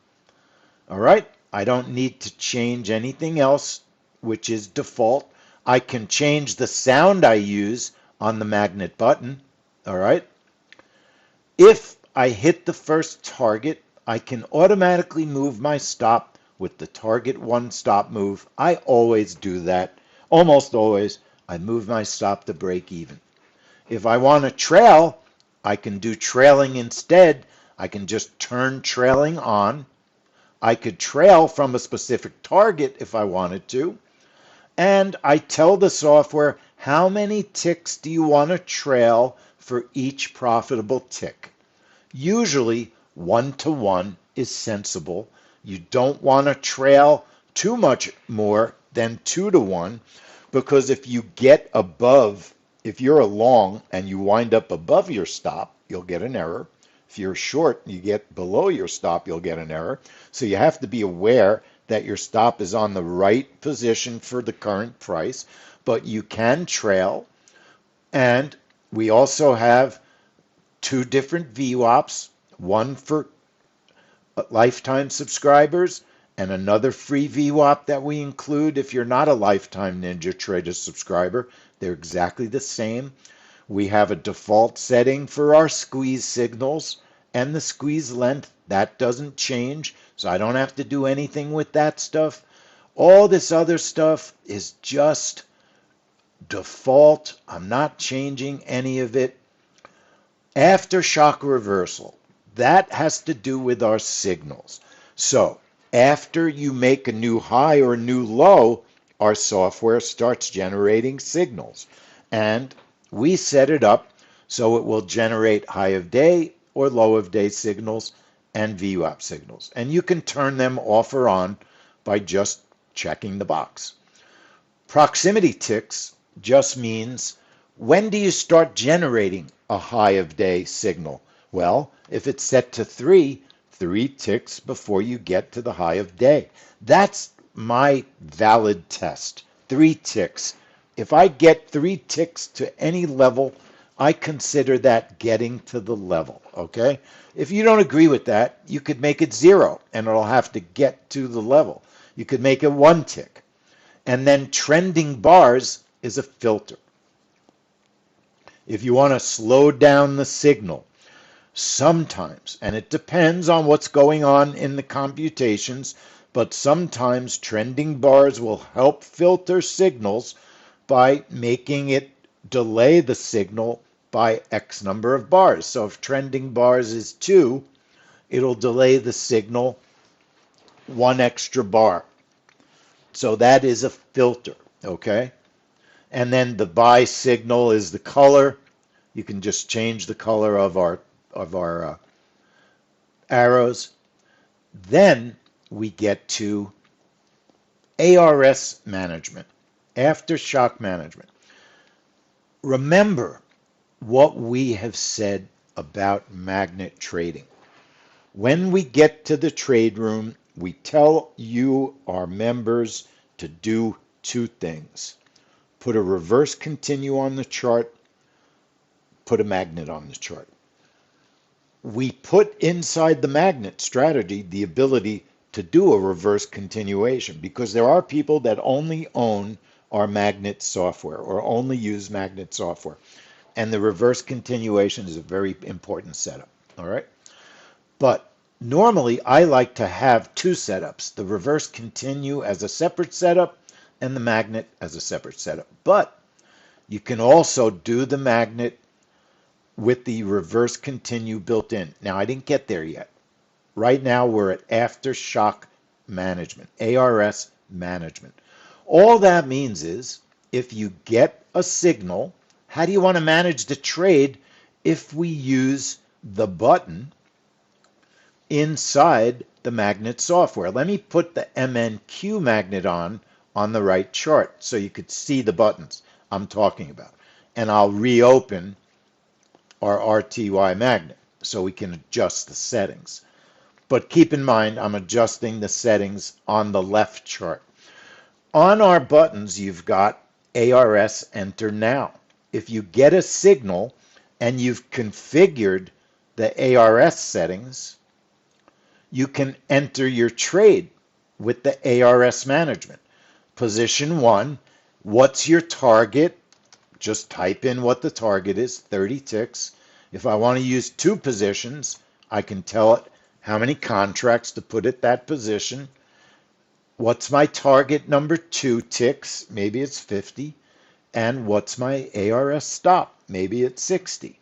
All right. I don't need to change anything else, which is default. I can change the sound I use on the magnet button. All right. If I hit the first target, I can automatically move my stop with the target 1 stop move. I always do that. Almost always, I move my stop to break even. If I want to trail, I can do trailing instead. I can just turn trailing on. I could trail from a specific target if I wanted to. And I tell the software, how many ticks do you want to trail for each profitable tick? Usually 1 to 1 is sensible. You don't want to trail too much more than 2 to 1 because if you get above, if you're a long and you wind up above your stop, you'll get an error. If you're short and you get below your stop, you'll get an error. So you have to be aware that your stop is on the right position for the current price, but you can trail. And we also have 2 different VWAPs, one for lifetime subscribers and another free VWAP that we include if you're not a lifetime NinjaTrader subscriber. They're exactly the same. We have a default setting for our squeeze signals and the squeeze length. That doesn't change, so I don't have to do anything with that stuff. All this other stuff is just default. I'm not changing any of it. Aftershock reversal, that has to do with our signals. So after you make a new high or a new low, our software starts generating signals. And we set it up so it will generate high of day or low of day signals and VWAP signals. And you can turn them off or on by just checking the box. Proximity ticks just means, when do you start generating a high of day signal? Well, if it's set to 3 ticks before you get to the high of day. That's my valid test. 3 ticks. If I get 3 ticks to any level, I consider that getting to the level, okay? If you don't agree with that, you could make it 0 and it'll have to get to the level. You could make it 1 tick. And then trending bars is a filter. If you want to slow down the signal, sometimes, and it depends on what's going on in the computations, but sometimes trending bars will help filter signals by making it delay the signal by X number of bars. So if trending bars is 2, it'll delay the signal 1 extra bar. So that is a filter, okay? And then the buy signal is the color. You can just change the color of our arrows. Then we get to ARS management, aftershock management. Remember what we have said about magnet trading. When we get to the trade room, we tell you, our members, to do 2 things. Put a reverse continue on the chart, put a magnet on the chart. We put inside the magnet strategy the ability to do a reverse continuation, because there are people that only own our magnet software or only use magnet software. And the reverse continuation is a very important setup, all right? But normally I like to have 2 setups, the reverse continue as a separate setup and the magnet as a separate setup. But you can also do the magnet with the reverse continue built in. Now, I didn't get there yet. Right now, we're at aftershock management, ARS management. All that means is, if you get a signal, how do you want to manage the trade if we use the button inside the magnet software? Let me put the MNQ magnet on the right chart so you could see the buttons I'm talking about. And I'll reopen our RTY magnet so we can adjust the settings. But keep in mind, I'm adjusting the settings on the left chart. On our buttons, you've got ARS enter now. If you get a signal and you've configured the ARS settings, you can enter your trade with the ARS management. Position 1, what's your target? Just type in what the target is, 30 ticks. If I want to use 2 positions, I can tell it how many contracts to put at that position. What's my target number 2 ticks? Maybe it's 50. And what's my ARS stop? Maybe it's 60.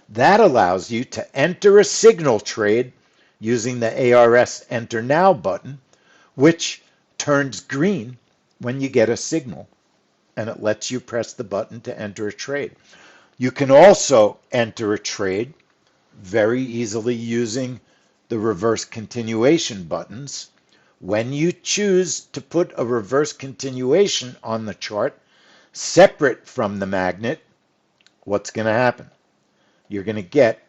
That allows you to enter a signal trade using the ARS enter now button, which turns green when you get a signal, and it lets you press the button to enter a trade. You can also enter a trade very easily using the reverse continuation buttons. When you choose to put a reverse continuation on the chart separate from the magnet, what's going to happen? You're going to get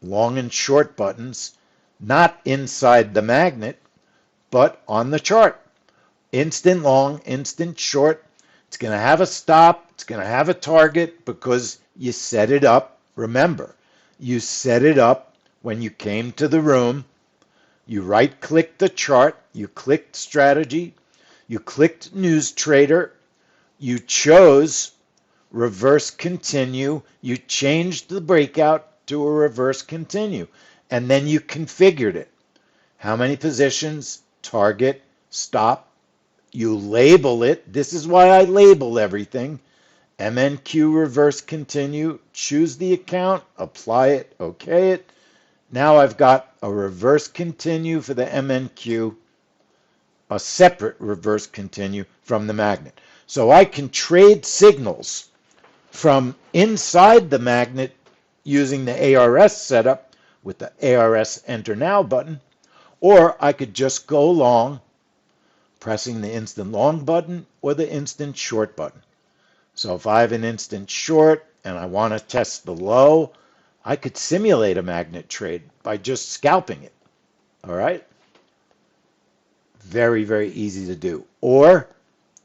long and short buttons, not inside the magnet, but on the chart. Instant long, instant short. It's going to have a stop. It's going to have a target because you set it up. Remember, you set it up when you came to the room You right-clicked the chart, you clicked strategy, you clicked news trader, you chose reverse continue, you changed the breakout to a reverse continue, and then you configured it. How many positions, target, stop, you label it. This is why I label everything. MNQ reverse continue, choose the account, apply it, okay it. Now I've got a reverse continue for the MNQ, a separate reverse continue from the magnet. So I can trade signals from inside the magnet using the ARS setup with the ARS Enter Now button, or I could just go long pressing the instant long button or the instant short button. So if I have an instant short and I want to test the low, I could simulate a magnet trade by just scalping it. All right? Very, very easy to do. Or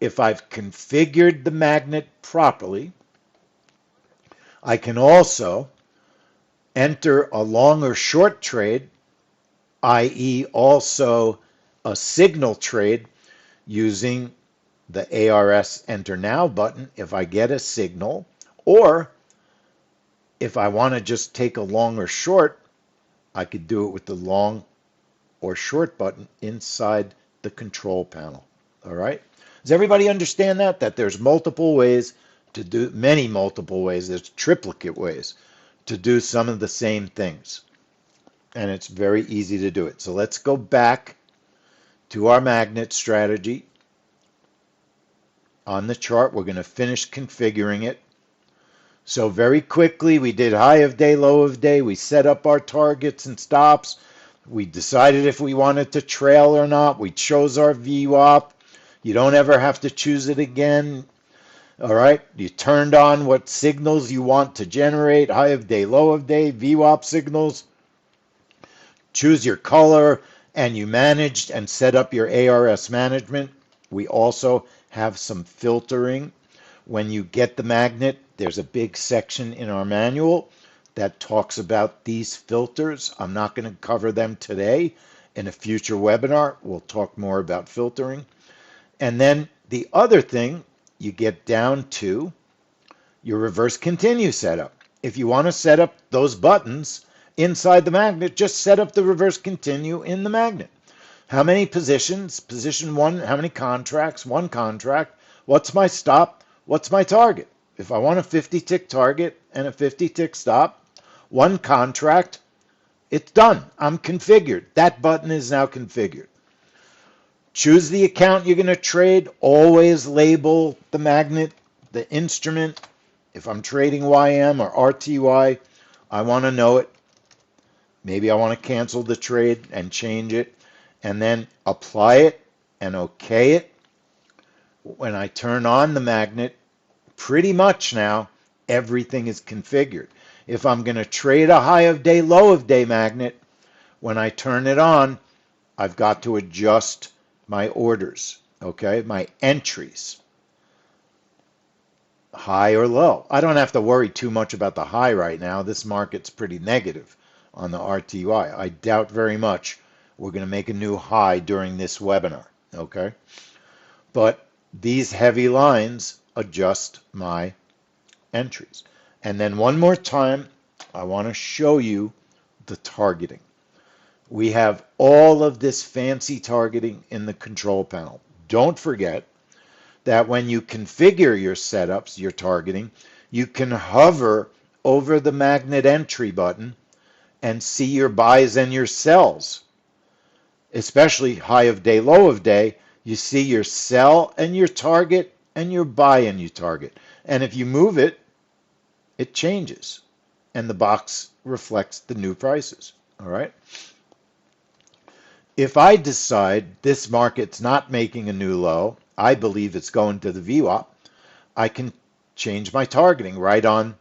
if I've configured the magnet properly, I can also enter a long or short trade, i.e. also a signal trade using the ARS Enter Now button if I get a signal, or if I want to just take a long or short, I could do it with the long or short button inside the control panel. All right? Does everybody understand that? That there's multiple ways to do, many multiple ways, there's triplicate ways to do some of the same things. And it's very easy to do it. So let's go back to our magnet strategy. On the chart, we're going to finish configuring it. So very quickly, we did high of day, low of day. We set up our targets and stops. We decided if we wanted to trail or not. We chose our VWAP. You don't ever have to choose it again. All right. You turned on what signals you want to generate, high of day, low of day, VWAP signals. Choose your color, and you managed and set up your ARS management. We also have some filtering. When you get the magnet, there's a big section in our manual that talks about these filters. I'm not going to cover them today. In a future webinar, we'll talk more about filtering. And then the other thing, you get down to your reverse continue setup. If you want to set up those buttons inside the magnet, just set up the reverse continue in the magnet. How many positions? Position one, how many contracts? One contract. What's my stop? What's my target? If I want a 50-tick target and a 50-tick stop, one contract, it's done. I'm configured. That button is now configured. Choose the account you're going to trade. Always label the magnet, the instrument. If I'm trading YM or RTY, I want to know it. Maybe I want to cancel the trade and change it, and then apply it and okay it. When I turn on the magnet, pretty much now everything is configured. If I'm going to trade a high of day, low of day magnet, when I turn it on, I've got to adjust my orders, okay, my entries, high or low. I don't have to worry too much about the high right now. This market's pretty negative on the RTY. I doubt very much we're going to make a new high during this webinar, okay? But these heavy lines adjust my entries. And then one more time, I want to show you the targeting. We have all of this fancy targeting in the control panel. Don't forget that when you configure your setups, your targeting, you can hover over the magnet entry button and see your buys and your sells. Especially high of day, low of day, you see your sell and your target and your buy and your target. And if you move it, it changes. And the box reflects the new prices. All right. If I decide this market's not making a new low, I believe it's going to the VWAP, I can change my targeting right on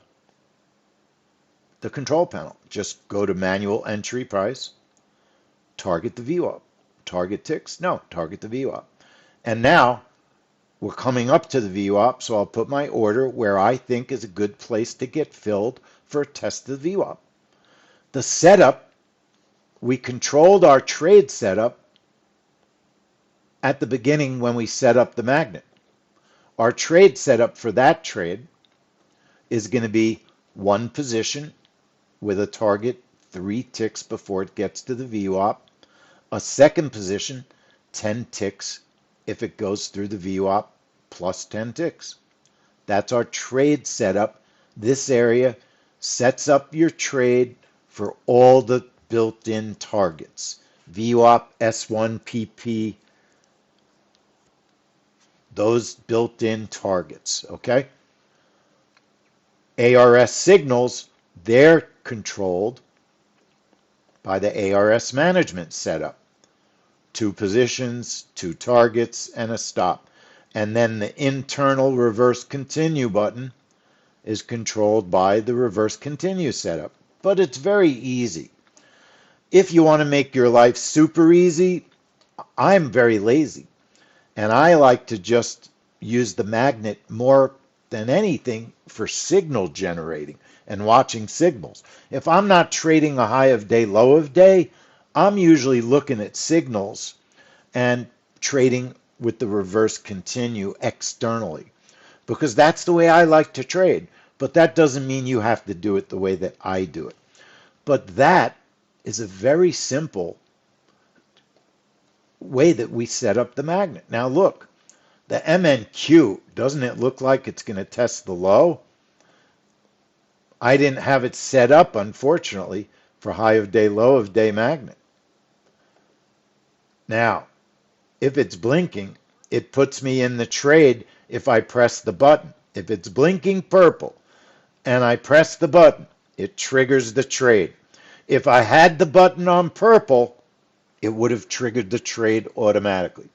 the control panel. Just go to manual entry price, target the VWAP. Target ticks? No, target the VWAP. And now we're coming up to the VWAP, so I'll put my order where I think is a good place to get filled for a test of the VWAP. The setup we controlled our trade setup at the beginning when we set up the magnet. Our trade setup for that trade is going to be one position with a target 3 ticks before it gets to the VWAP, a second position 10 ticks if it goes through the VWAP plus 10 ticks. That's our trade setup. This area sets up your trade for all the built-in targets. VWAP, S1, PP, those built-in targets, okay? ARS signals, they're controlled by the ARS management setup. 2 positions, 2 targets, and a stop. And then the internal reverse continue button is controlled by the reverse continue setup. But it's very easy. If you want to make your life super easy, I'm very lazy. And I like to just use the magnet more than anything for signal generating and watching signals. If I'm not trading a high of day, low of day, I'm usually looking at signals and trading with the reverse continue externally, because that's the way I like to trade. But that doesn't mean you have to do it the way that I do it. But that is a very simple way that we set up the magnet. Now look, the MNQ, doesn't it look like it's going to test the low? I didn't have it set up, unfortunately, for high of day, low of day magnet. Now, if it's blinking, it puts me in the trade if I press the button. If it's blinking purple and I press the button, it triggers the trade. If I had the button on purple, it would have triggered the trade automatically.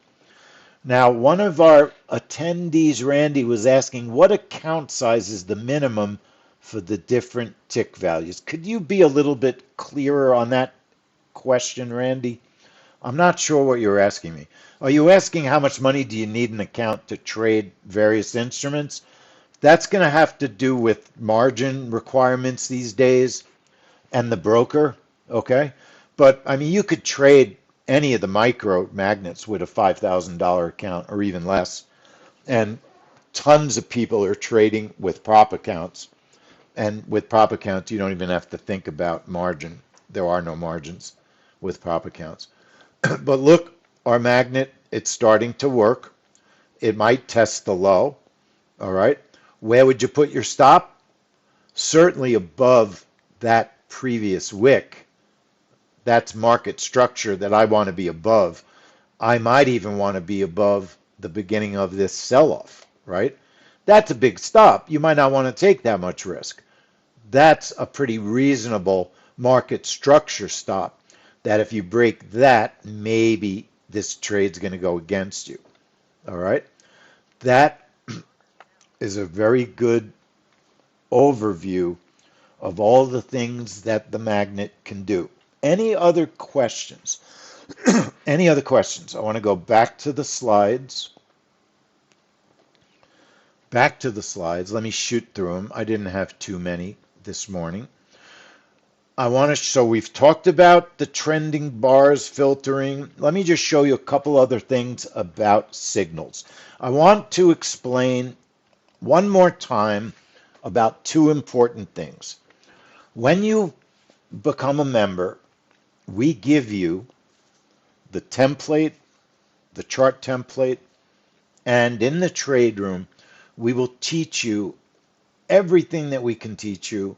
Now, one of our attendees, Randy, was asking what account size is the minimum for the different tick values. Could you be a little bit clearer on that question, Randy? I'm not sure what you're asking me. Are you asking how much money do you need an account to trade various instruments? That's going to have to do with margin requirements these days and the broker, okay? But I mean, you could trade any of the micro magnets with a $5,000 account or even less. And tons of people are trading with prop accounts. And with prop accounts, you don't even have to think about margin. There are no margins with prop accounts. But look, our magnet, it's starting to work. It might test the low, all right? Where would you put your stop? Certainly above that previous wick. That's market structure that I want to be above. I might even want to be above the beginning of this sell-off, right? That's a big stop. You might not want to take that much risk. That's a pretty reasonable market structure stop, that if you break that, maybe this trade's going to go against you. All right? That is a very good overview of all the things that the magnet can do. Any other questions? Any other questions? I want to go back to the slides. Back to the slides. Let me shoot through them. I didn't have too many this morning. So we've talked about the trending bars filtering. Let me just show you a couple other things about signals. I want to explain one more time about 2 important things. When you become a member, we give you the template, the chart template, and in the trade room, we will teach you everything that we can teach you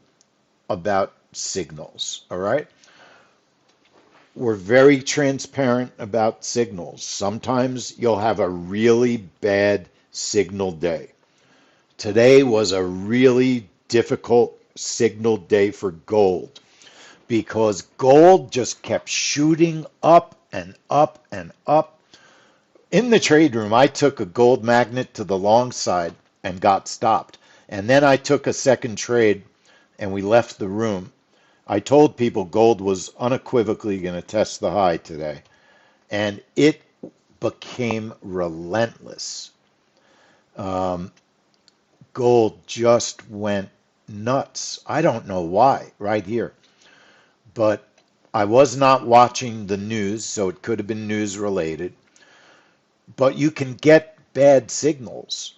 about signals, all right? We're very transparent about signals. Sometimes you'll have a really bad signal day. Today was a really difficult signal day for gold because gold just kept shooting up and up and up. In the trade room, I took a gold magnet to the long side and got stopped. And then I took a second trade and we left the room. I told people gold was unequivocally going to test the high today. And it became relentless. Gold just went nuts. I don't know why, right here. But I was not watching the news, so it could have been news related, but you can get bad signals.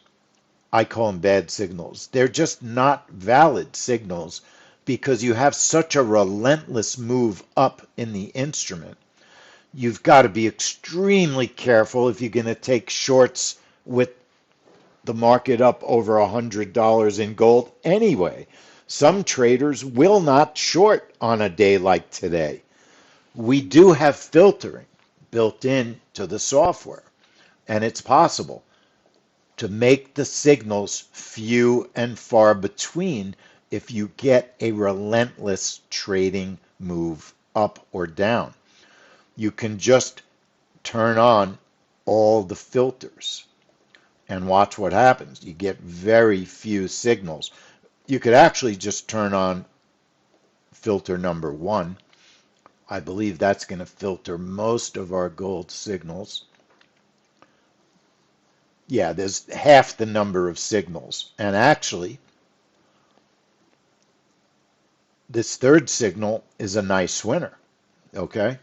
I call them bad signals. They're just not valid signals because you have such a relentless move up in the instrument. You've got to be extremely careful if you're going to take shorts with the market up over $100 in gold anyway. Some traders will not short on a day like today. We do have filtering built in to the software, and it's possible to make the signals few and far between if you get a relentless trading move up or down. You can just turn on all the filters and watch what happens. You get very few signals. You could actually just turn on filter number 1. I believe that's going to filter most of our gold signals. Yeah, there's half the number of signals. And actually, this third signal is a nice winner. Okay?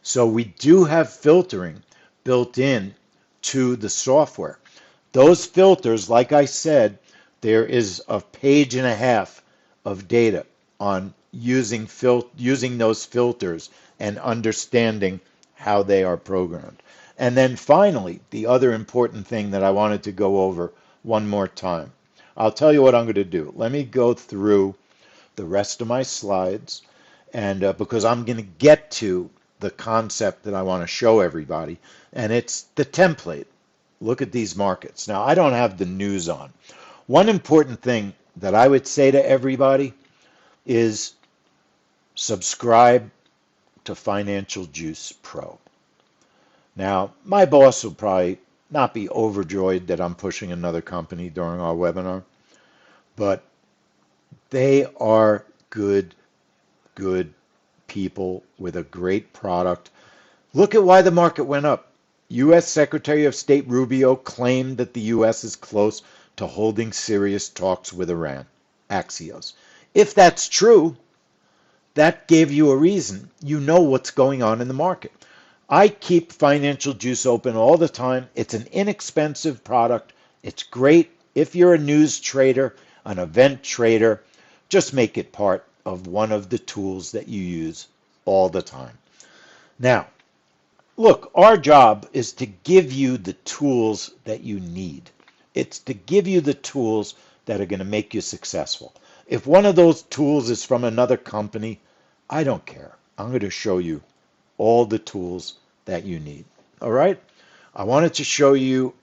So we do have filtering built in to the software. Those filters, like I said, there is a page and a half of data on using those filters and understanding how they are programmed. And then finally, the other important thing that I wanted to go over one more time. I'll tell you what I'm going to do. Let me go through the rest of my slides, and because I'm going to get to the concept that I want to show everybody, and it's the template. Look at these markets. Now, I don't have the news on. One important thing that I would say to everybody is subscribe to Financial Juice Pro. Now, my boss will probably not be overjoyed that I'm pushing another company during our webinar, but they are good people with a great product. Look at why the market went up. U.S. Secretary of State Rubio claimed that the U.S. is close to holding serious talks with Iran. Axios. If that's true, that gave you a reason. You know what's going on in the market. I keep Financial Juice open all the time. It's an inexpensive product. It's great if you're a news trader, an event trader. Just make it part of one of the tools that you use all the time. Now, look, our job is to give you the tools that you need. It's to give you the tools that are going to make you successful. If one of those tools is from another company, I don't care. I'm going to show you all the tools that you need. All right? I wanted to show you,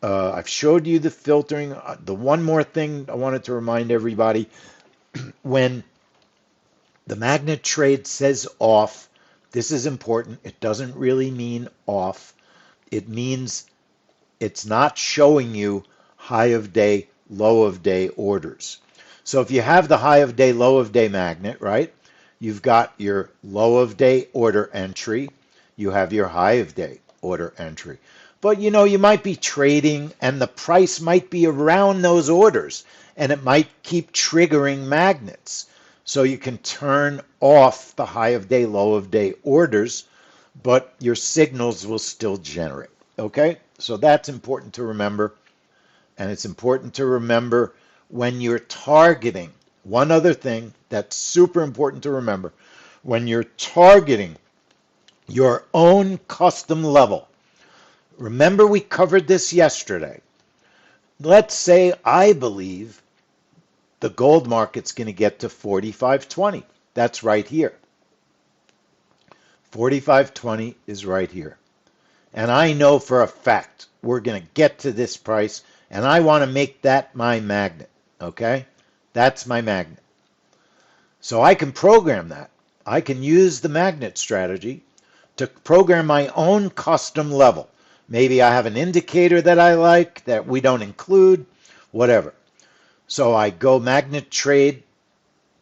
I've showed you the filtering. The one more thing I wanted to remind everybody, when the magnet trade says off, this is important. It doesn't really mean off. It means it's not showing you high of day, low of day orders. So if you have the high of day, low of day magnet, right? You've got your low of day order entry. You have your high of day order entry. But you know, you might be trading and the price might be around those orders and it might keep triggering magnets. So you can turn off the high of day, low of day orders, but your signals will still generate. Okay? So that's important to remember. And it's important to remember when you're targeting. One other thing that's super important to remember, when you're targeting your own custom level. Remember, we covered this yesterday. Let's say I believe the gold market's going to get to 45.20. That's right here. 45.20 is right here. And I know for a fact we're going to get to this price, and I want to make that my magnet. Okay? That's my magnet. So I can program that. I can use the magnet strategy to program my own custom level. Maybe I have an indicator that I like that we don't include, whatever. So I go magnet trade,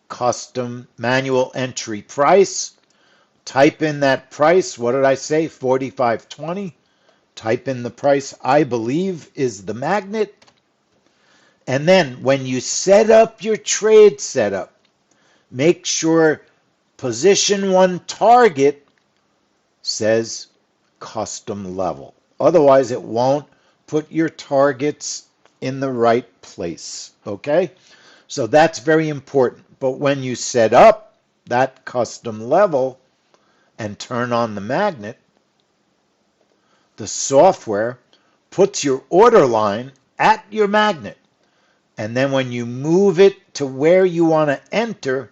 custom manual entry price, type in that price. What did I say? 45.20. Type in the price I believe is the magnet. And then when you set up your trade setup, make sure Position 1 target says custom level. Otherwise, it won't put your targets in the right place. Okay? So that's very important. But when you set up that custom level and turn on the magnet, the software puts your order line at your magnet. And then when you move it to where you want to enter,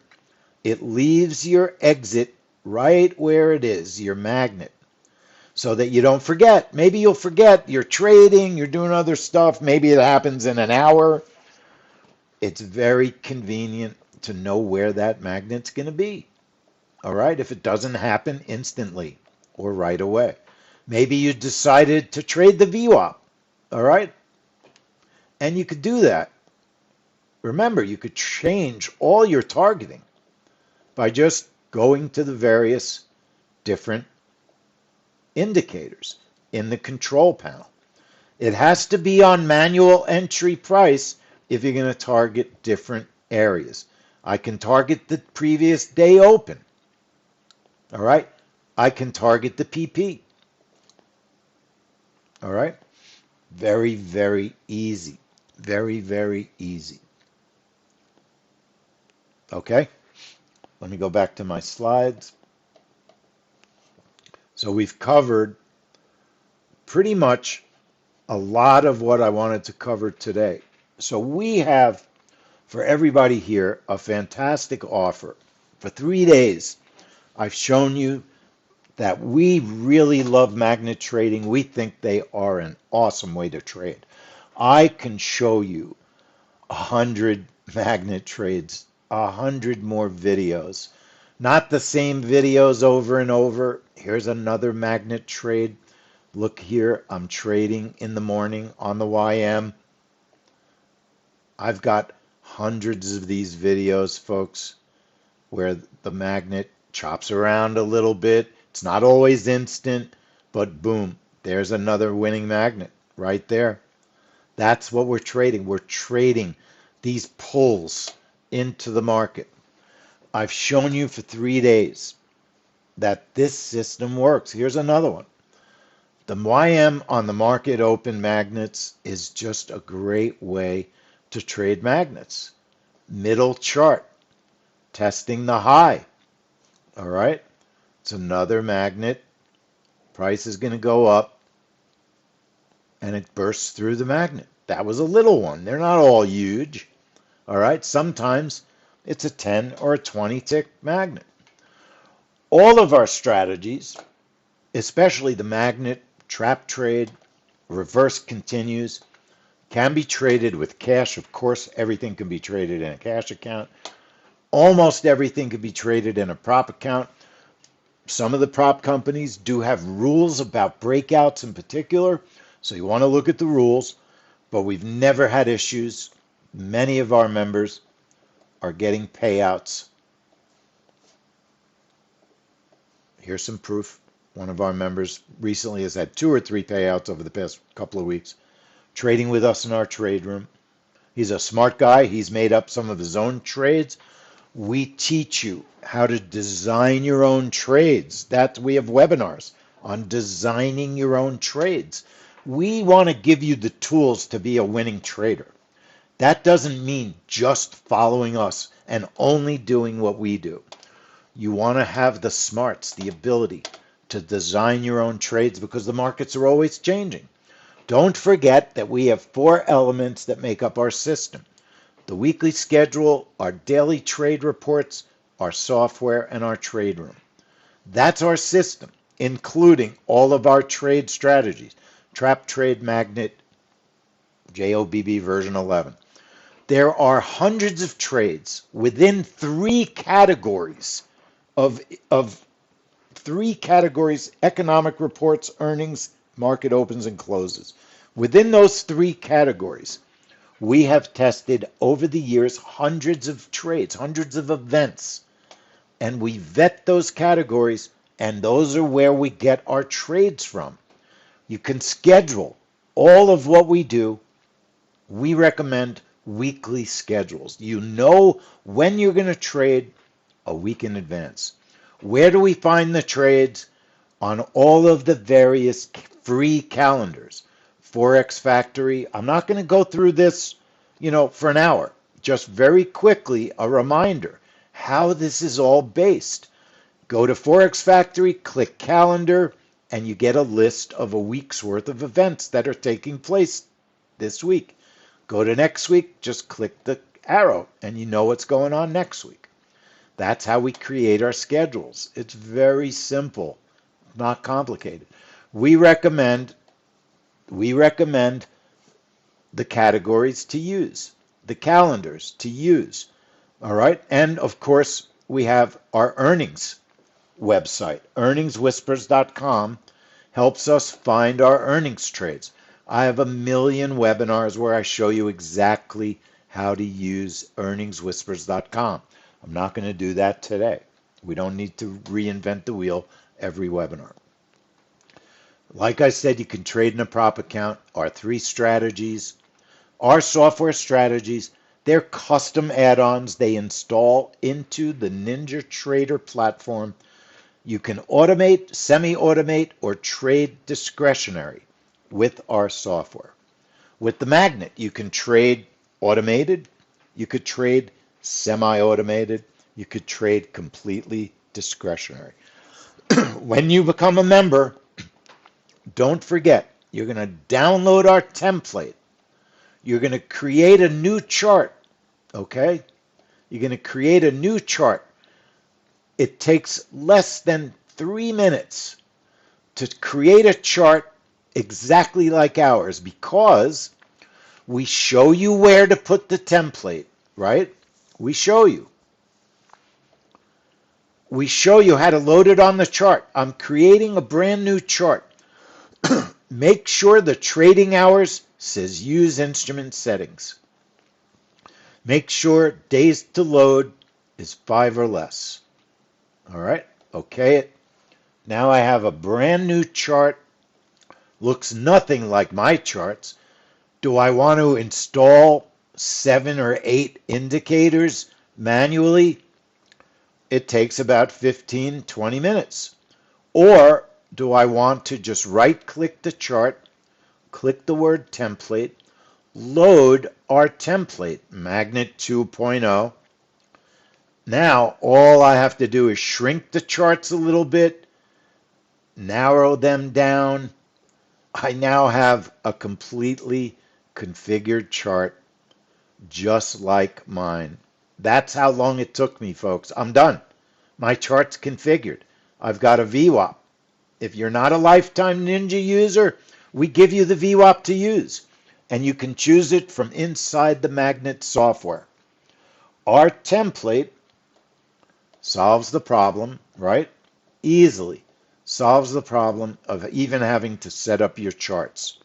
it leaves your exit right where it is, your magnet, so that you don't forget. Maybe you'll forget, you're trading, you're doing other stuff, maybe it happens in an hour. It's very convenient to know where that magnet's going to be. All right, if it doesn't happen instantly or right away. Maybe you decided to trade the VWAP, all right? And you could do that. Remember, you could change all your targeting by just going to the various different indicators in the control panel. It has to be on manual entry price if you're going to target different areas. I can target the previous day open. All right? I can target the PP. All right? Very, very easy. Very, very easy. Okay? Let me go back to my slides. So we've covered pretty much a lot of what I wanted to cover today. So we have, for everybody here, a fantastic offer. For 3 days, I've shown you that we really love magnet trading. We think they are an awesome way to trade. I can show you 100 magnet trades, 100 more videos. Not the same videos over and over. Here's another magnet trade. Look here, I'm trading in the morning on the YM. I've got hundreds of these videos, folks, where the magnet chops around a little bit. It's not always instant, but boom, there's another winning magnet right there. That's what we're trading. We're trading these pulls into the market. I've shown you for 3 days that this system works. Here's another one. The YM on the market open magnets is just a great way to trade magnets. Middle chart, testing the high. All right, it's another magnet. Price is going to go up, and it bursts through the magnet. That was a little one. They're not all huge. All right, sometimes it's a 10 or a 20 tick magnet. All of our strategies, especially the magnet, trap trade, reverse continues, can be traded with cash. Of course, everything can be traded in a cash account. Almost everything can be traded in a prop account. Some of the prop companies do have rules about breakouts in particular, so you want to look at the rules, but we've never had issues. Many of our members are getting payouts. Here's some proof. One of our members recently has had 2 or 3 payouts over the past couple of weeks, trading with us in our trade room. He's a smart guy. He's made up some of his own trades. We teach you how to design your own trades. We have webinars on designing your own trades. We want to give you the tools to be a winning trader. That doesn't mean just following us and only doing what we do. You want to have the smarts, the ability to design your own trades because the markets are always changing. Don't forget that we have 4 elements that make up our system: the weekly schedule, our daily trade reports, our software, and our trade room. That's our system, including all of our trade strategies. Trap Trade Magnet, JOBB version 11. There are hundreds of trades within 3 categories of 3 categories: economic reports, earnings, market opens and closes. Within those 3 categories, we have tested over the years hundreds of trades, hundreds of events, and we vet those categories, and those are where we get our trades from. You can schedule all of what we do. We recommend weekly schedules. You know when you're going to trade a week in advance. Where do we find the trades? On all of the various free calendars. Forex Factory. I'm not going to go through this, for an hour. Just very quickly, a reminder how this is all based. Go to Forex Factory, click calendar, and you get a list of a week's worth of events that are taking place this week. Go to next week, just click the arrow, and you know what's going on next week. That's how we create our schedules. It's very simple, not complicated. We recommend the categories to use, the calendars to use. All right? And of course, we have our earnings website. Earningswhispers.com helps us find our earnings trades. I have a million webinars where I show you exactly how to use earningswhispers.com. I'm not going to do that today. We don't need to reinvent the wheel every webinar. Like I said, you can trade in a prop account. Our 3 strategies, our software strategies, they're custom add-ons they install into the NinjaTrader platform. You can automate, semi-automate, or trade discretionary with our software. With the magnet, you can trade automated, you could trade semi-automated, you could trade completely discretionary. When you become a member, don't forget, you're going to download our template. You're going to create a new chart, okay? You're going to create a new chart. It takes less than 3 minutes to create a chart exactly like ours because we show you where to put the template, right? We show you. We show you how to load it on the chart. I'm creating a brand new chart. Make sure the trading hours says use instrument settings. Make sure days to load is 5 or less. All right, okay. Now I have a brand new chart. Looks nothing like my charts. Do I want to install 7 or 8 indicators manually? It takes about 15, 20 minutes. Or do I want to just right-click the chart, click the word template, load our template, Magnet 2.0. Now, all I have to do is shrink the charts a little bit, narrow them down. I now have a completely configured chart just like mine. That's how long it took me, folks. I'm done. My chart's configured. I've got a VWAP. If you're not a lifetime Ninja user, we give you the VWAP to use, and you can choose it from inside the Magnet software. Our template solves the problem, right? Easily solves the problem of even having to set up your charts.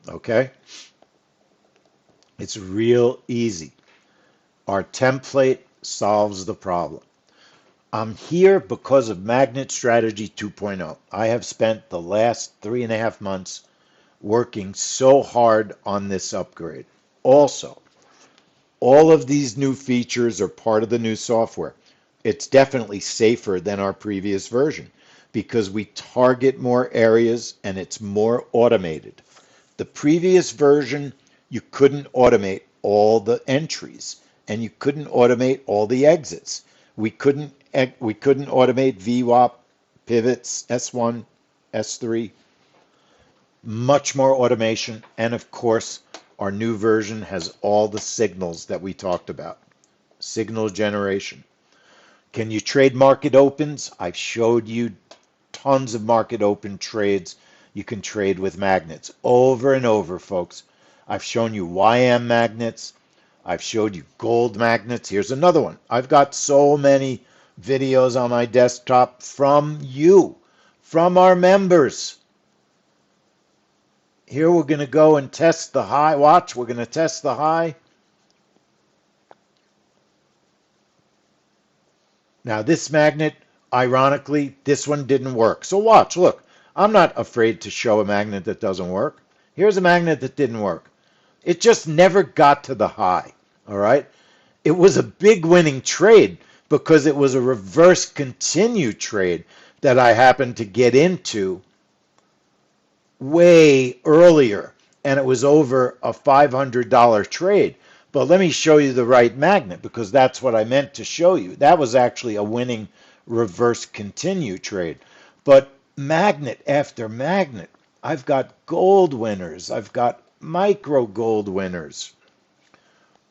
Okay? It's real easy. Our template solves the problem. I'm here because of Magnet Strategy 2.0. I have spent the last 3.5 months working so hard on this upgrade. Also, all of these new features are part of the new software. It's definitely safer than our previous version because we target more areas and it's more automated. The previous version, you couldn't automate all the entries and you couldn't automate all the exits. We couldn't automate VWAP, pivots, S1, S3. Much more automation, and of course, our new version has all the signals that we talked about. Signal generation. Can you trade market opens? I've showed you tons of market open trades you can trade with magnets over and over, folks. I've shown you YM magnets. I've showed you gold magnets. Here's another one. I've got so many videos on my desktop from you, from our members. Here we're going to go and test the high. Watch, we're going to test the high. Now this magnet, ironically, this one didn't work. So watch, look, I'm not afraid to show a magnet that doesn't work. Here's a magnet that didn't work. It just never got to the high, all right? It was a big winning trade, because it was a reverse continue trade that I happened to get into way earlier, and it was over a $500 trade. But let me show you the right magnet, because that's what I meant to show you. That was actually a winning reverse continue trade. But magnet after magnet, I've got gold winners. I've got micro gold winners.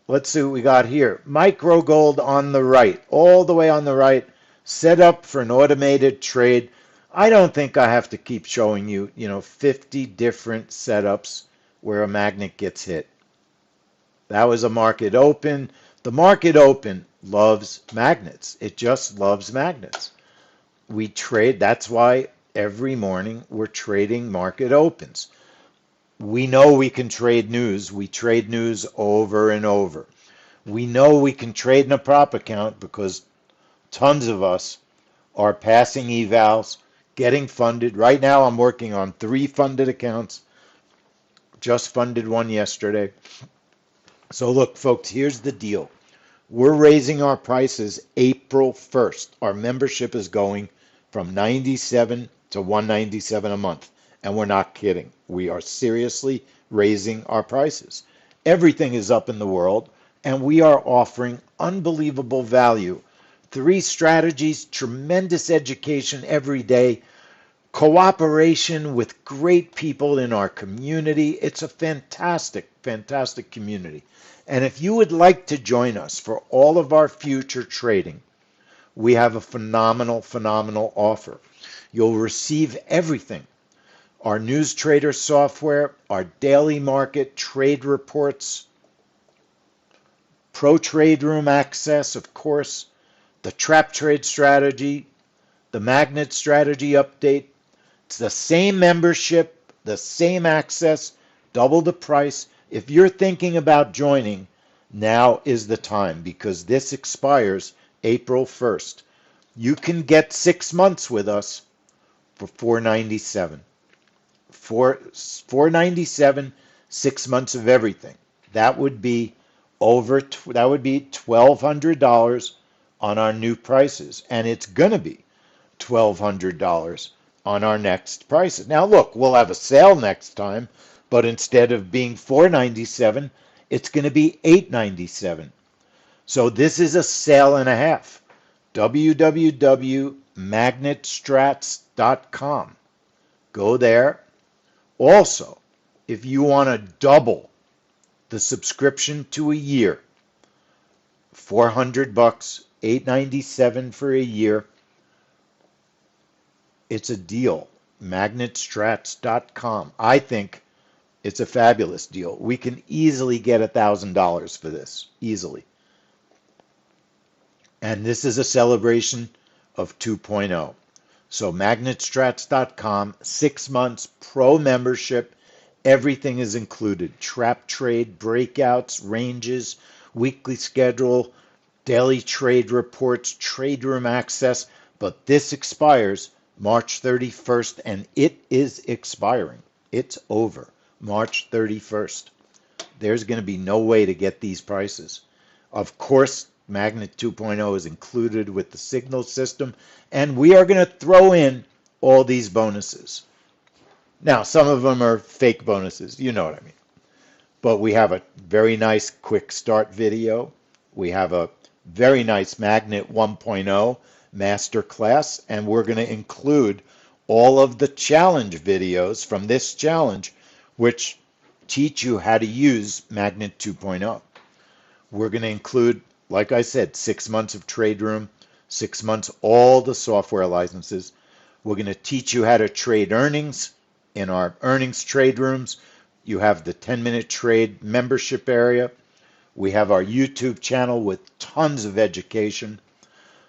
Let's see what we got here. Micro gold on the right, all the way on the right, set up for an automated trade. I don't think I have to keep showing you, 50 different setups where a magnet gets hit. That was a market open. The market open loves magnets. It just loves magnets. We trade. That's why every morning we're trading market opens. We know we can trade news. We trade news over and over. We know we can trade in a prop account because tons of us are passing evals, getting funded. Right now I'm working on 3 funded accounts. Just funded one yesterday. So look, folks, here's the deal. We're raising our prices April 1st. Our membership is going from $97 to $197 a month. And we're not kidding. We are seriously raising our prices. Everything is up in the world, and we are offering unbelievable value. 3 strategies, tremendous education every day, cooperation with great people in our community. It's a fantastic, fantastic community. And if you would like to join us for all of our future trading, we have a phenomenal, phenomenal offer. You'll receive everything. Our news trader software, our daily market trade reports, pro trade room access, of course, the trap trade strategy, the magnet strategy update. It's the same membership, the same access, double the price. If you're thinking about joining, now is the time, because this expires April 1st. You can get 6 months with us for $497. $497, 6 months of everything. That would be $1,200 on our new prices, and it's going to be $1,200 on our next prices. Now look, we'll have a sale next time, but instead of being $497, it's going to be $897. So this is a sale and a half. www.magnetstrats.com. Go there. Also, if you want to double the subscription to a year, $400, $897 for a year, it's a deal. Magnetstrats.com. I think it's a fabulous deal. We can easily get $1,000 for this, easily. And this is a celebration of 2.0. So magnetstrats.com, 6 months, pro membership, everything is included. Trap trade, breakouts, ranges, weekly schedule, daily trade reports, trade room access. But this expires March 31st, and it is expiring. It's over March 31st. There's going to be no way to get these prices. Of course, Magnet 2.0 is included with the signal system, and we are going to throw in all these bonuses. Now, some of them are fake bonuses, you know what I mean. But we have a very nice quick start video. We have a very nice Magnet 1.0 masterclass, and we're going to include all of the challenge videos from this challenge, which teach you how to use Magnet 2.0. We're going to include, like I said, 6 months of trade room, 6 months all the software licenses. We're going to teach you how to trade earnings in our earnings trade rooms. You have the 10-minute trade membership area. We have our YouTube channel with tons of education.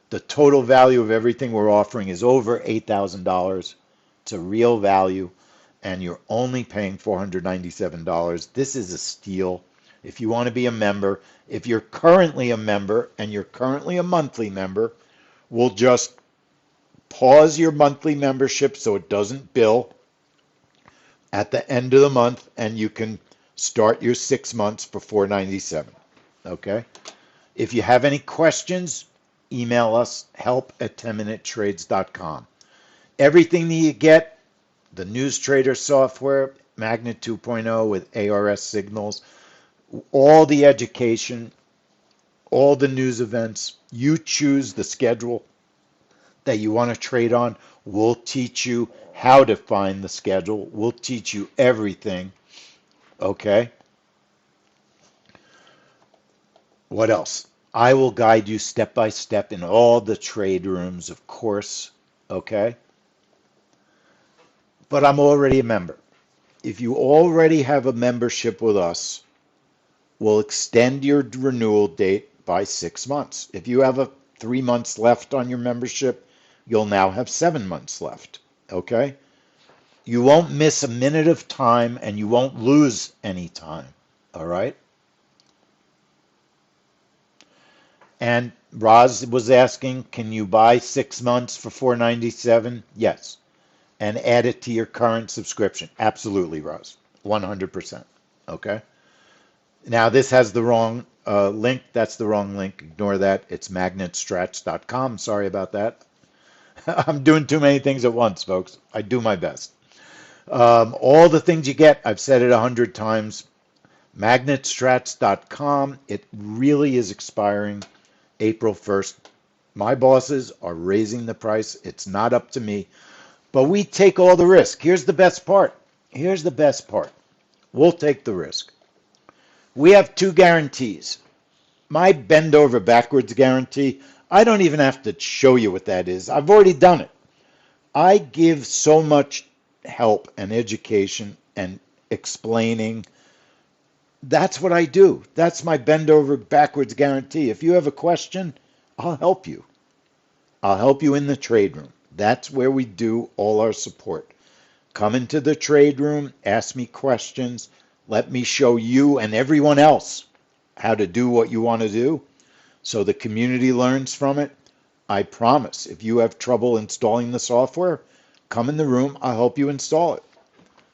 The total value of everything we're offering is over $8,000. It's a real value, and you're only paying $497. This is a steal. If you want to be a member, if you're currently a member and you're currently a monthly member, we'll just pause your monthly membership so it doesn't bill at the end of the month, and you can start your 6 months for $497. Okay? If you have any questions, email us, help@10minutetrades.com. Everything that you get, the News Trader software, Magnet 2.0 with ARS signals, all the education, all the news events, you choose the schedule that you want to trade on. We'll teach you how to find the schedule. We'll teach you everything. Okay? What else? I will guide you step by step in all the trade rooms, of course. Okay? But I'm already a member. If you already have a membership with us, we'll extend your renewal date by 6 months. If you have 3 months left on your membership, you'll now have 7 months left. Okay? You won't miss a minute of time and you won't lose any time. All right? And Roz was asking, can you buy 6 months for $4.97? Yes. And add it to your current subscription. Absolutely, Roz. 100%. Okay? Now, this has the wrong link. That's the wrong link. Ignore that. It's magnetstrats.com. Sorry about that. I'm doing too many things at once, folks. I do my best. All the things you get, I've said it 100 times. Magnetstrats.com. It really is expiring April 1st. My bosses are raising the price. It's not up to me. But we take all the risk. Here's the best part. Here's the best part. We'll take the risk. We have 2 guarantees. My bend over backwards guarantee, I don't even have to show you what that is. I've already done it. I give so much help and education and explaining. That's what I do. That's my bend over backwards guarantee. If you have a question, I'll help you. I'll help you in the trade room. That's where we do all our support. Come into the trade room, ask me questions, let me show you and everyone else how to do what you want to do so the community learns from it. I promise, if you have trouble installing the software, come in the room, I'll help you install it.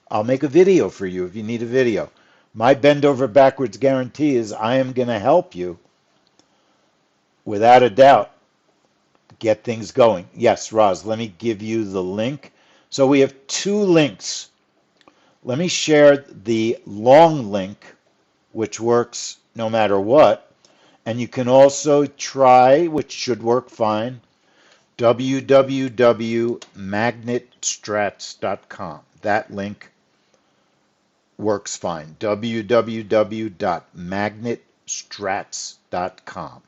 I'll make a video for you if you need a video. My bend over backwards guarantee is I am going to help you, without a doubt, get things going. Yes, Roz, let me give you the link. So we have 2 links. Let me share the long link, which works no matter what. And you can also try, which should work fine, www.magnetstrats.com. That link works fine. www.magnetstrats.com.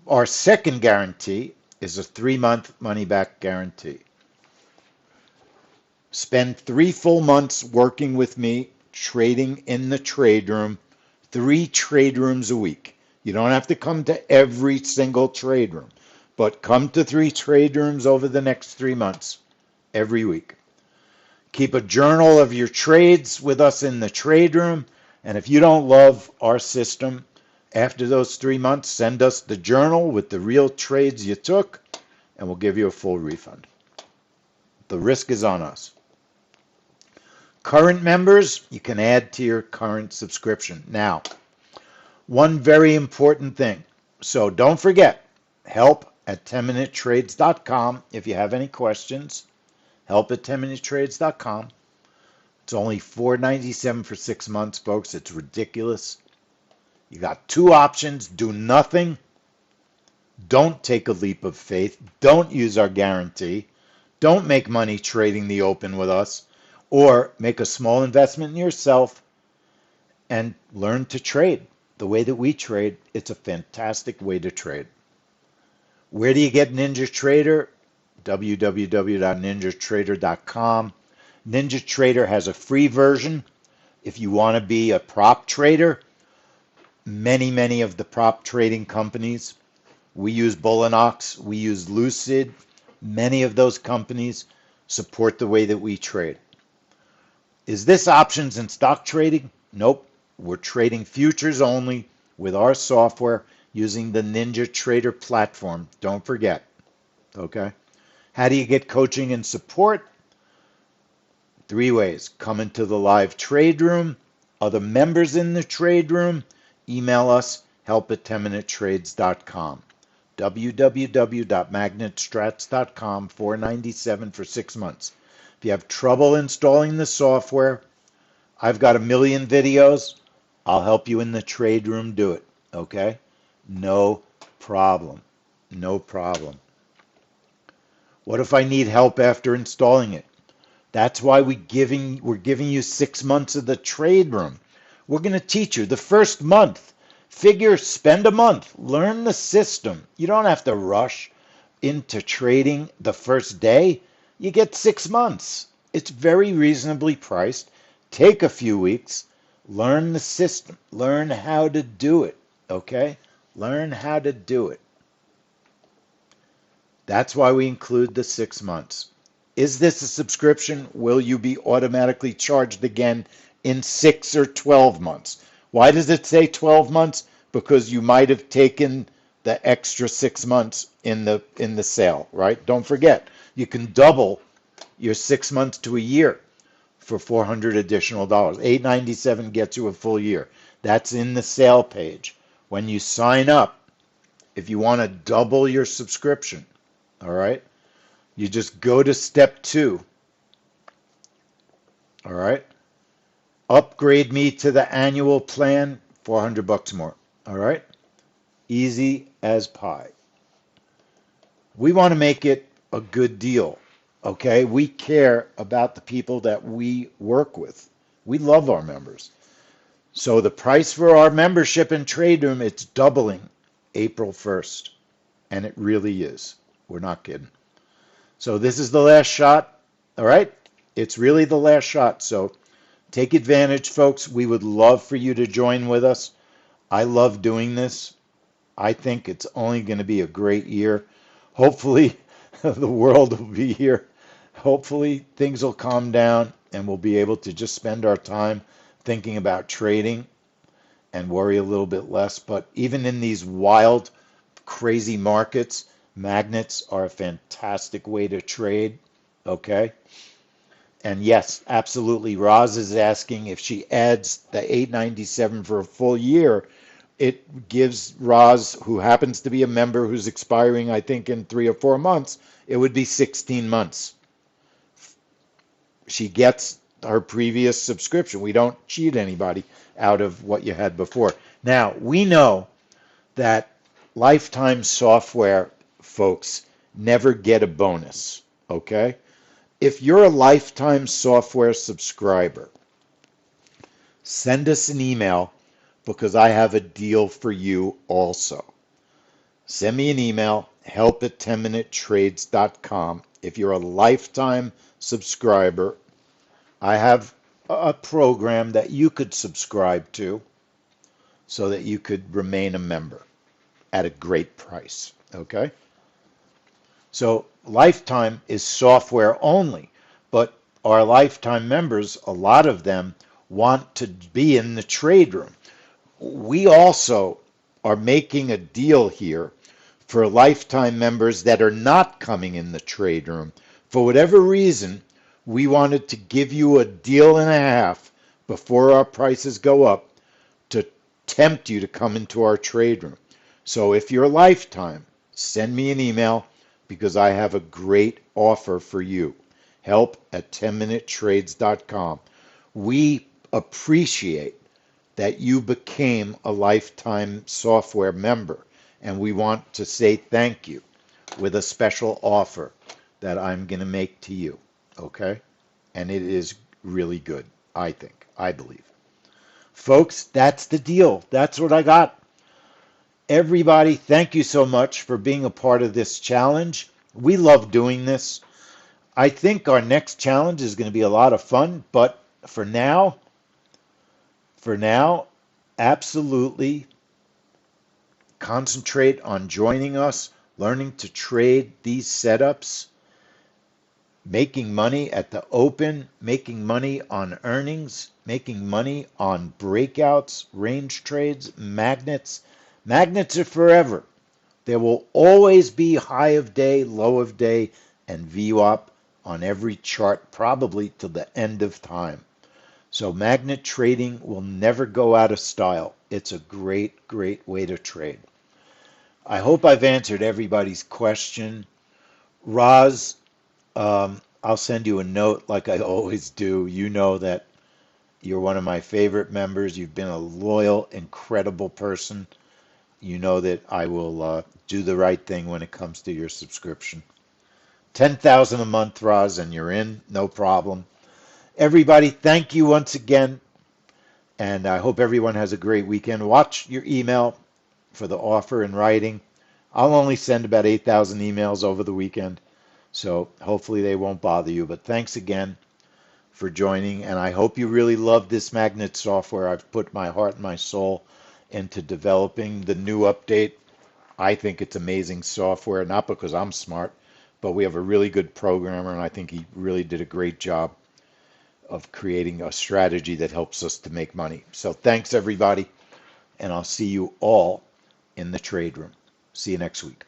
Our second guarantee is a 3-month money-back guarantee. Spend 3 full months working with me, trading in the trade room, 3 trade rooms a week. You don't have to come to every single trade room, but come to 3 trade rooms over the next 3 months, every week. Keep a journal of your trades with us in the trade room, and if you don't love our system, after those 3 months, send us the journal with the real trades you took, and we'll give you a full refund. The risk is on us. Current members, you can add to your current subscription. Now, one very important thing. So don't forget, help@10minutetrades.com if you have any questions. Help@10minutetrades.com. It's only $4.97 for 6 months, folks. It's ridiculous. You got 2 options. Do nothing. Don't take a leap of faith. Don't use our guarantee. Don't make money trading the open with us. Or make a small investment in yourself and learn to trade the way that we trade. It's a fantastic way to trade. Where do you get Ninja Trader? www.ninjatrader.com. Ninja Trader has a free version if you want to be a prop trader. Many of the prop trading companies, we use Bullinox, we use Lucid. Many of those companies support the way that we trade. Is this options and stock trading? Nope. We're trading futures only with our software using the Ninja Trader platform. Don't forget. Okay? How do you get coaching and support? 3 ways. Come into the live trade room. Other members in the trade room. Email us, help@10minutetrades.com. www.magnetstrats.com, $497 for 6 months. If you have trouble installing the software, I've got a million videos. I'll help you in the trade room do it. Okay? No problem. No problem. What if I need help after installing it? That's why we're giving you 6 months of the trade room. We're going to teach you the first month. Spend a month, learn the system. You don't have to rush into trading the first day. You get 6 months. It's very reasonably priced. Take a few weeks, learn the system, learn how to do it. Okay? Learn how to do it. That's why we include the 6 months. Is this a subscription? Will you be automatically charged again in 6 or 12 months? Why does it say 12 months? Because you might have taken the extra 6 months in the sale, right? Don't forget, you can double your 6 months to a year for $400 additional. $897 gets you a full year. That's in the sale page. When you sign up, if you want to double your subscription, all right, you just go to step 2. All right. Upgrade me to the annual plan, $400 more. All right. Easy as pie. We want to make it a good deal. Okay. We care about the people that we work with. We love our members. So the price for our membership in Trade Room, it's doubling April 1st. And it really is. We're not kidding. So this is the last shot. All right. It's really the last shot. So take advantage, folks. We would love for you to join with us. I love doing this. I think it's only going to be a great year. Hopefully, the world will be here. Hopefully, things will calm down and we'll be able to just spend our time thinking about trading and worry a little bit less. But even in these wild, crazy markets, magnets are a fantastic way to trade. Okay? And yes, absolutely. Roz is asking if she adds the $897 for a full year, it gives Roz, who happens to be a member who's expiring, I think, in 3 or 4 months, it would be 16 months. She gets her previous subscription. We don't cheat anybody out of what you had before. Now, we know that lifetime software folks never get a bonus, okay? If you're a lifetime software subscriber, send us an email because I have a deal for you also. Send me an email, help@10minutetrades.com. If you're a lifetime subscriber, I have a program that you could subscribe to so that you could remain a member at a great price, okay? So lifetime is software only, but our lifetime members, a lot of them want to be in the trade room. We also are making a deal here for lifetime members that are not coming in the trade room. For whatever reason, we wanted to give you a deal and a half before our prices go up to tempt you to come into our trade room. So if you're a lifetime, send me an email because I have a great offer for you. Help@10minutetrades.com. We appreciate that you became a lifetime software member, and we want to say thank you with a special offer that I'm going to make to you, okay? And it is really good, I think, I believe. Folks, that's the deal. That's what I got. Everybody, thank you so much for being a part of this challenge. We love doing this. I think our next challenge is going to be a lot of fun, but for now, absolutely concentrate on joining us, learning to trade these setups, making money at the open, making money on earnings, making money on breakouts, range trades, magnets. Magnets are forever. There will always be high of day, low of day, and VWAP on every chart, probably till the end of time. So magnet trading will never go out of style. It's a great, great way to trade. I hope I've answered everybody's question. Roz, I'll send you a note like I always do. You know that you're one of my favorite members. You've been a loyal, incredible person. You know that I will do the right thing when it comes to your subscription. 10,000 a month, Roz, and you're in, no problem. Everybody, thank you once again, and I hope everyone has a great weekend. Watch your email for the offer in writing. I'll only send about 8,000 emails over the weekend, so hopefully they won't bother you. But thanks again for joining, and I hope you really love this magnet software. I've put my heart and my soul into developing the new update. I think it's amazing software, not because I'm smart, but we have a really good programmer, and I think he really did a great job of creating a strategy that helps us to make money. So thanks, everybody, and I'll see you all in the trade room. See you next week.